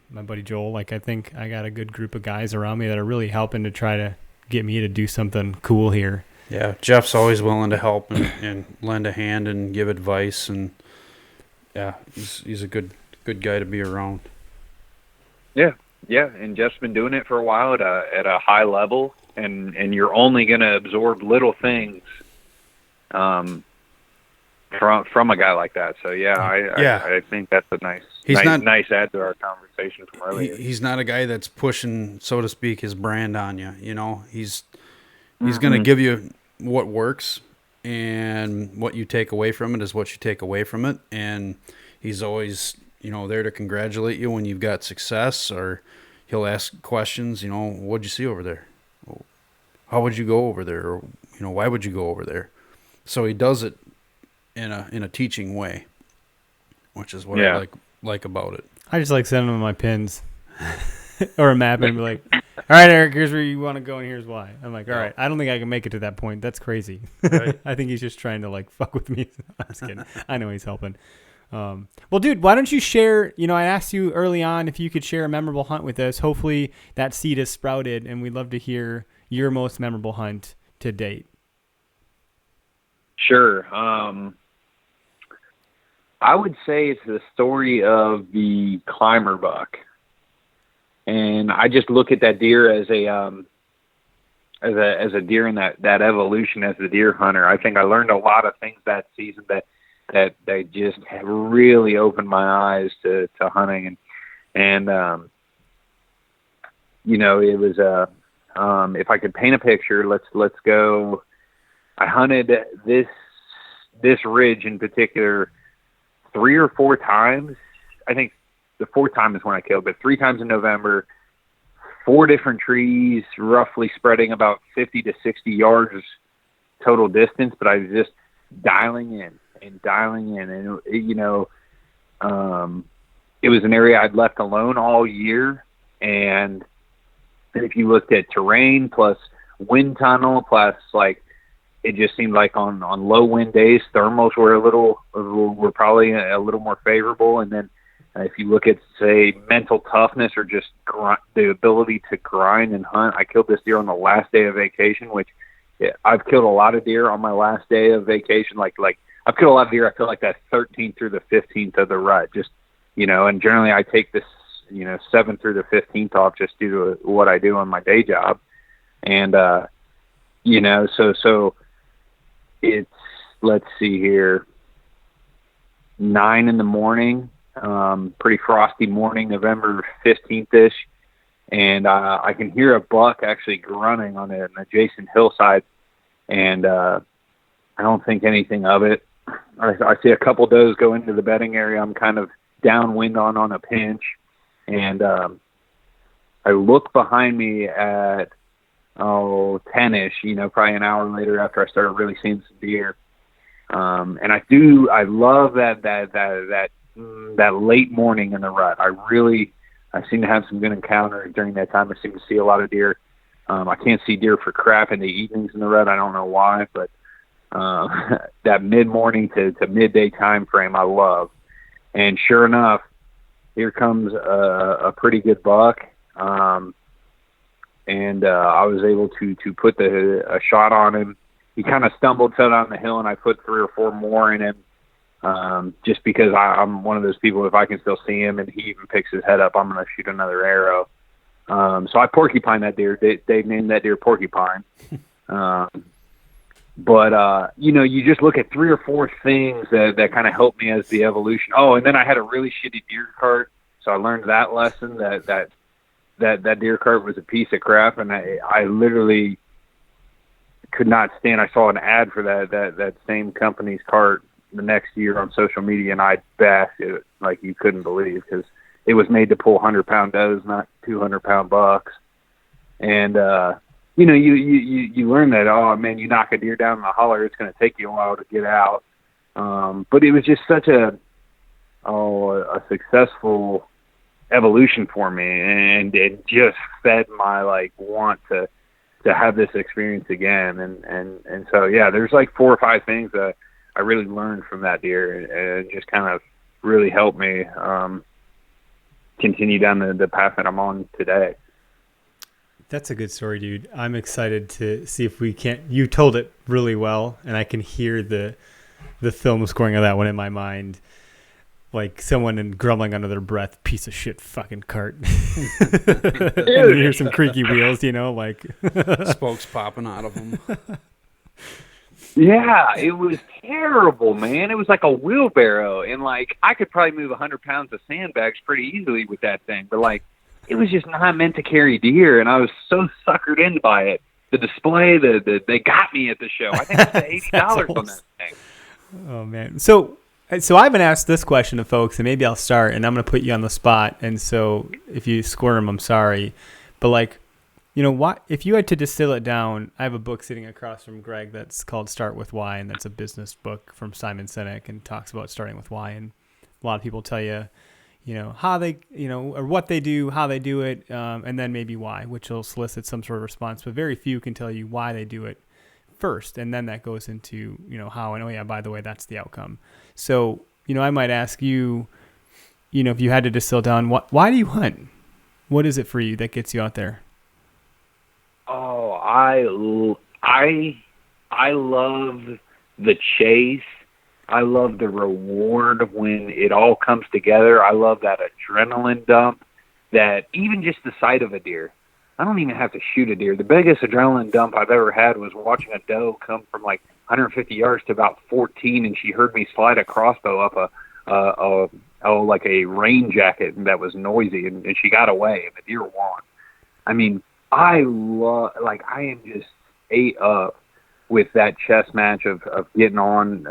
S1: my buddy Joel. Like, I think I got a good group of guys around me that are really helping to try to get me to do something cool here.
S2: Yeah, Jeff's always willing to help and lend a hand and give advice, and yeah, he's a good guy to be around.
S3: Yeah, and Jeff's been doing it for a while at a high level, and you're only going to absorb little things from a guy like that. So I think that's a nice add to our conversation from earlier.
S2: He's not a guy that's pushing, so to speak, his brand on you. He's going to give you what works, and what you take away from it is what you take away from it. And he's always, there to congratulate you when you've got success, or he'll ask questions, what'd you see over there? How would you go over there? Or, why would you go over there? So he does it in a teaching way, which is what I like about it.
S1: I just like sending him my pins or a map and be like, all right, Eric, here's where you want to go and here's why. I'm like, all right, I don't think I can make it to that point. That's crazy. Right. I think he's just trying to fuck with me. I'm just kidding. I know he's helping. Well, dude, why don't you share, I asked you early on if you could share a memorable hunt with us. Hopefully that seed has sprouted, and we'd love to hear your most memorable hunt to date.
S3: Sure. I would say it's the story of the climber buck. And I just look at that deer as a deer in that evolution as a deer hunter. I think I learned a lot of things that season that they just have really opened my eyes to hunting. And it was if I could paint a picture, let's go. I hunted this ridge in particular 3 or 4 times. I think the 4th time is when I killed, but 3 times in November, 4 different trees, roughly spreading about 50 to 60 yards total distance. But I was just dialing in. And it was an area I'd left alone all year. And if you looked at terrain plus wind tunnel plus it just seemed like on low wind days, thermals were probably a little more favorable. And then if you look at, say, mental toughness or just the ability to grind and hunt, I killed this deer on the last day of vacation, which I've killed a lot of deer on my last day of vacation. Like I've killed a lot of deer. I feel like that 13th through the 15th of the rut, just, and generally I take this, 7th through the 15th off just due to what I do on my day job. And, so it's, let's see here, 9 a.m, pretty frosty morning, November 15th-ish. And I can hear a buck actually grunting on an adjacent hillside. And I don't think anything of it. I see a couple does go into the bedding area. I'm kind of downwind on a pinch. And I look behind me at 10-ish, probably an hour later after I started really seeing some deer. And I love that late morning in the rut. I seem to have some good encounters during that time. I seem to see a lot of deer. I can't see deer for crap in the evenings in the rut. I don't know why, but that mid-morning to midday time frame I love. And sure enough, here comes a pretty good buck. And I was able to put a shot on him. He kind of stumbled, fell down the hill, and I put 3 or 4 more in him. Just because I'm one of those people, if I can still see him and he even picks his head up, I'm going to shoot another arrow. So I porcupine that deer. Dave named that deer Porcupine. But you just look at 3 or 4 things that kind of helped me as the evolution. Oh, and then I had a really shitty deer cart. So I learned that lesson that deer cart was a piece of crap. And I literally could not stand. I saw an ad for that same company's cart the next year on social media, and I bashed it like you couldn't believe, because it was made to pull 100-pound does, not 200-pound bucks. And you learn that, oh man, you knock a deer down in the holler, it's going to take you a while to get out. But it was just such a successful evolution for me, and it just fed my like want to have this experience again. And so, yeah, there's like 4 or 5 things that I really learned from that deer, and just kind of really helped me continue down the path that I'm on today.
S1: That's a good story, dude. I'm excited to see if we can't. You told it really well, and I can hear the film scoring of that one in my mind, like someone grumbling under their breath, "Piece of shit, fucking cart." And you hear some creaky wheels, like
S2: spokes popping out of them.
S3: Yeah, it was terrible, man. It was like a wheelbarrow, and like I could probably move 100 pounds of sandbags pretty easily with that thing, but like it was just not meant to carry deer, and I was so suckered in by it. The display, they got me at the show. I think I spent $80 on that thing.
S1: Oh man, so I've been asked this question of folks, and maybe I'll start, and I'm going to put you on the spot. And so if you squirm, I'm sorry, but like, what if you had to distill it down? I have a book sitting across from Greg that's called Start With Why, and that's a business book from Simon Sinek, and talks about starting with why. And a lot of people tell you, how they, or what they do, how they do it, and then maybe why, which will solicit some sort of response. But very few can tell you why they do it first, and then that goes into, how, and oh yeah, by the way, that's the outcome. So, I might ask you, if you had to distill down, why do you hunt? What is it for you that gets you out there?
S3: Oh, I love the chase. I love the reward when it all comes together. I love that adrenaline dump, that even just the sight of a deer. I don't even have to shoot a deer. The biggest adrenaline dump I've ever had was watching a doe come from like 150 yards to about 14, and she heard me slide a crossbow up like a rain jacket that was noisy, and she got away, and the deer won. I mean, I am just ate up with that chess match of getting on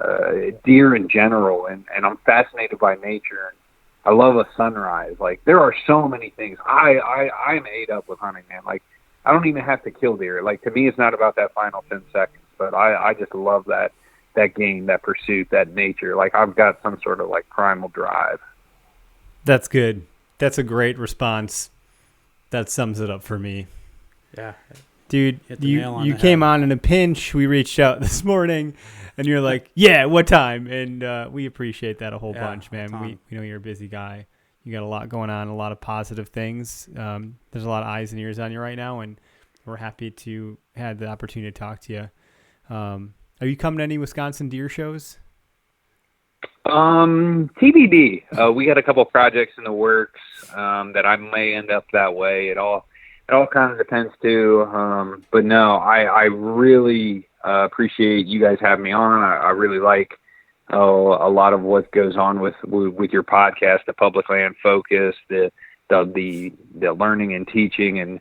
S3: deer in general, and I'm fascinated by nature. And I love a sunrise. Like, there are so many things. I'm ate up with hunting, man. Like, I don't even have to kill deer. Like, to me, it's not about that final 10 seconds, but I just love that game, that pursuit, that nature. Like, I've got some sort of like primal drive.
S1: That's good. That's a great response. That sums it up for me.
S2: Yeah.
S1: Dude, you came on in a pinch. We reached out this morning, and you're like, yeah, what time? And we appreciate that a whole bunch, man. We know you're a busy guy. You got a lot going on, a lot of positive things. There's a lot of eyes and ears on you right now, and we're happy to have the opportunity to talk to you. Are you coming to any Wisconsin deer shows?
S3: TBD. We got a couple projects in the works that I may end up that way. It all kind of depends too. But no, I really appreciate you guys having me on. I really like a lot of what goes on with your podcast, the public land focus, the learning and teaching, and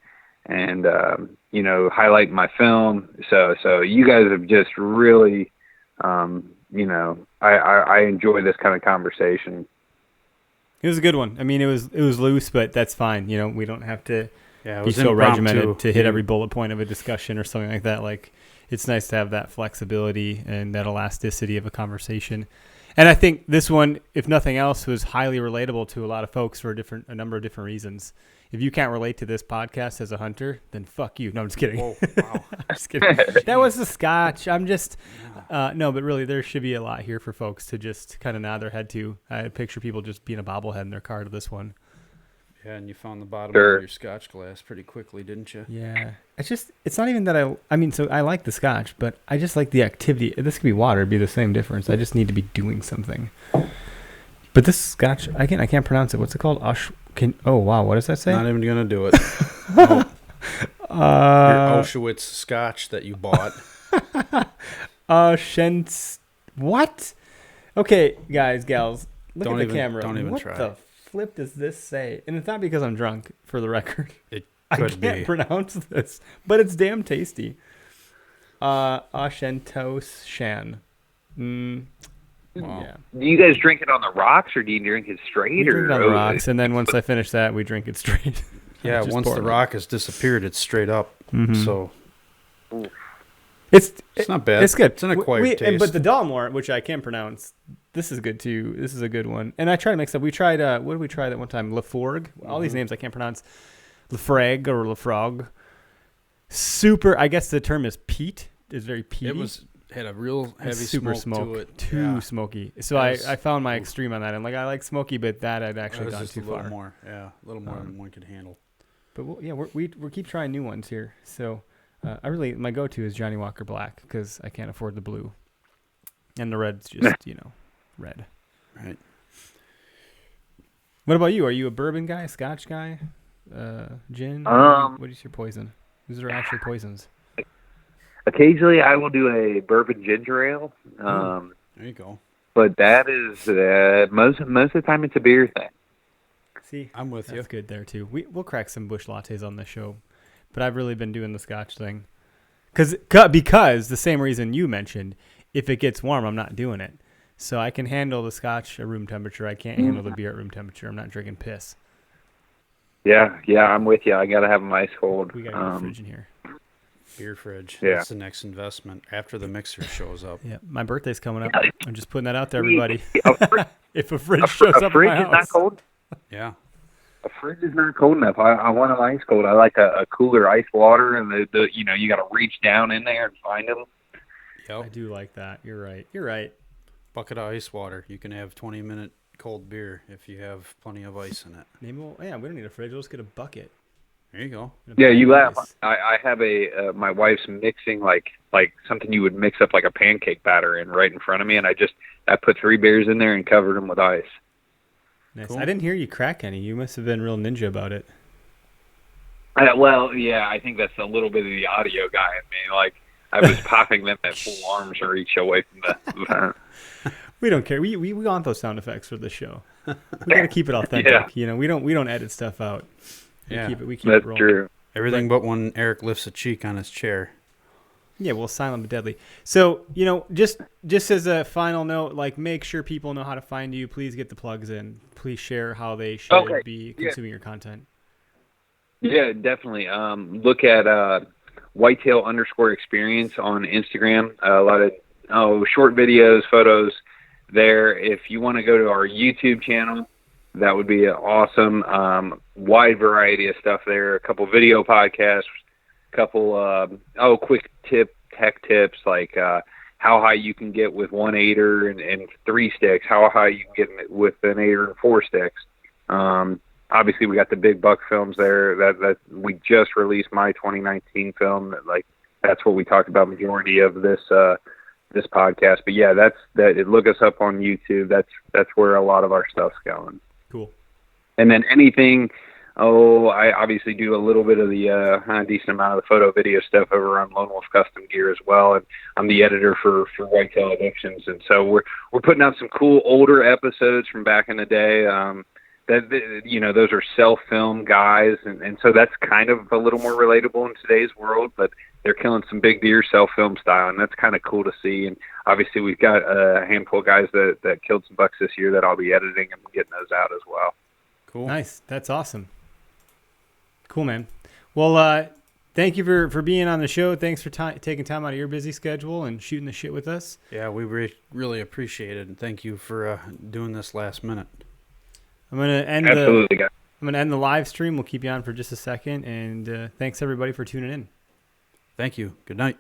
S3: highlighting my film. So you guys have just really, I enjoy this kind of conversation.
S1: It was a good one. I mean, it was loose, but that's fine. We don't have to be so regimented to hit every bullet point of a discussion or something like that. Like, it's nice to have that flexibility and that elasticity of a conversation. And I think this one, if nothing else, was highly relatable to a lot of folks for a number of different reasons. If you can't relate to this podcast as a hunter, then fuck you. No, I'm just kidding.
S2: Whoa, wow.
S1: I'm just kidding. That was the Scotch. I'm just, no, but really there should be a lot here for folks to just kind of nod their head to. I picture people just being a bobblehead in their car to this one.
S2: Yeah, and you found the bottom of your Scotch glass pretty quickly, didn't you?
S1: Yeah. It's not even that so I like the Scotch, but I just like the activity. This could be water. It'd be the same difference. I just need to be doing something. But this Scotch, I can't pronounce it. What's it called? Oh, wow. What does that say?
S2: Not even going to do it. No. Your Auschwitz Scotch that you bought.
S1: What? Okay, guys, gals, look at the camera.
S2: Don't even
S1: try. What the flip does this say? And it's not because I'm drunk, for the record. I can't pronounce this, but it's damn tasty. Auschentos Shan. Wow. Yeah.
S3: Do you guys drink it on the rocks, or do you drink it straight?
S1: We drink it on the rocks, and then once I finish that, we drink it straight.
S2: Yeah, once the rock has disappeared, it's straight up. Mm-hmm. So
S1: it's
S2: not bad.
S1: It's good.
S2: It's an acquired taste.
S1: But the Dalmore, which I can pronounce, This is good too. This is a good one. And I try to mix up. We tried, what did we try that one time? Laforgue. All these names I can't pronounce. Lafrag or Lafrog. Super, I guess the term is peat. It's very peaty.
S2: Had a real heavy
S1: super
S2: smoke to it.
S1: Too smoky. So I found my extreme on that. And like I like smoky, but that I'd actually gone too far.
S2: A little more than one could handle.
S1: But we keep trying new ones here. So my go-to is Johnny Walker Black because I can't afford the blue. And the red's just, red.
S2: Right.
S1: What about you? Are you a bourbon guy, Scotch guy, gin? What is your poison? These are actually poisons.
S3: Occasionally, I will do a bourbon ginger ale.
S2: There you go.
S3: But that is most of the time it's a beer thing.
S1: See,
S2: I'm with you.
S1: That's good there too. We'll crack some bush lattes on the show, but I've really been doing the Scotch thing, because the same reason you mentioned. If it gets warm, I'm not doing it. So I can handle the Scotch at room temperature. I can't handle the beer at room temperature. I'm not drinking piss.
S3: Yeah, I'm with you. I gotta have them ice cold.
S1: We gotta get a fridge in here.
S2: Beer fridge.
S3: Yeah.
S2: That's the next investment after the mixer shows up.
S1: Yeah, my birthday's coming up. I'm just putting that out there, everybody. If a fridge
S3: a
S1: shows up
S3: fridge
S1: at my
S3: is not
S1: house.
S3: cold.
S2: Yeah.
S3: A fridge is not cold enough. I want them ice cold. I like a cooler ice water, and the you got to reach down in there and find them.
S2: Yep.
S1: I do like that. You're right.
S2: Bucket of ice water. You can have 20-minute cold beer if you have plenty of ice in it.
S1: Maybe we don't need a fridge. We'll just get a bucket.
S2: There you go.
S3: Yeah, you laugh. I have my wife's mixing like something you would mix up like a pancake batter in right in front of me, and I put 3 beers in there and covered them with ice.
S1: Nice.
S2: Cool.
S1: I didn't hear you crack any. You must have been real ninja about it.
S3: Well, yeah, I think that's a little bit of the audio guy in me. Like I was popping them at full arms reach away from the.
S1: We don't care. We want those sound effects for the show. We got to keep it authentic.
S3: Yeah.
S1: We don't edit stuff out. We keep it
S3: That's
S1: rolling.
S3: true.
S2: Everything but when Eric lifts a cheek on his chair.
S1: Yeah, well, silent but deadly. So, just as a final note, like make sure people know how to find you. Please get the plugs in. Please share how they should be consuming your content.
S3: Yeah, definitely. Look at Whitetail_Experience on Instagram. A lot of short videos, photos there. If you want to go to our YouTube channel, that would be awesome. Wide variety of stuff there. A couple video podcasts, couple quick tech tips like how high you can get with 1/8 and 3 sticks, how high you can get with an 8 and 4 sticks. Obviously, we got the big buck films there. That we just released my 2019 film. That's what we talked about majority of this podcast. But yeah, look us up on YouTube. That's where a lot of our stuff's going.
S1: Cool.
S3: And then anything. I obviously do a little bit of the decent amount of the photo video stuff over on Lone Wolf Custom Gear as well, and I'm the editor for Whitetail Addictions, and so we're putting out some cool older episodes from back in the day. Those are self-film guys, and so that's kind of a little more relatable in today's world, but they're killing some big deer self-film style, and that's kind of cool to see. And obviously we've got a handful of guys that killed some bucks this year that I'll be editing and getting those out as well.
S2: Cool.
S1: Nice. That's awesome. Cool, man. Well, thank you for being on the show. Thanks for taking time out of your busy schedule and shooting the shit with us.
S2: Yeah, we really appreciate it, and thank you for doing this last minute.
S1: I'm gonna end the live stream. We'll keep you on for just a second, and thanks everybody for tuning in.
S2: Thank you. Good night.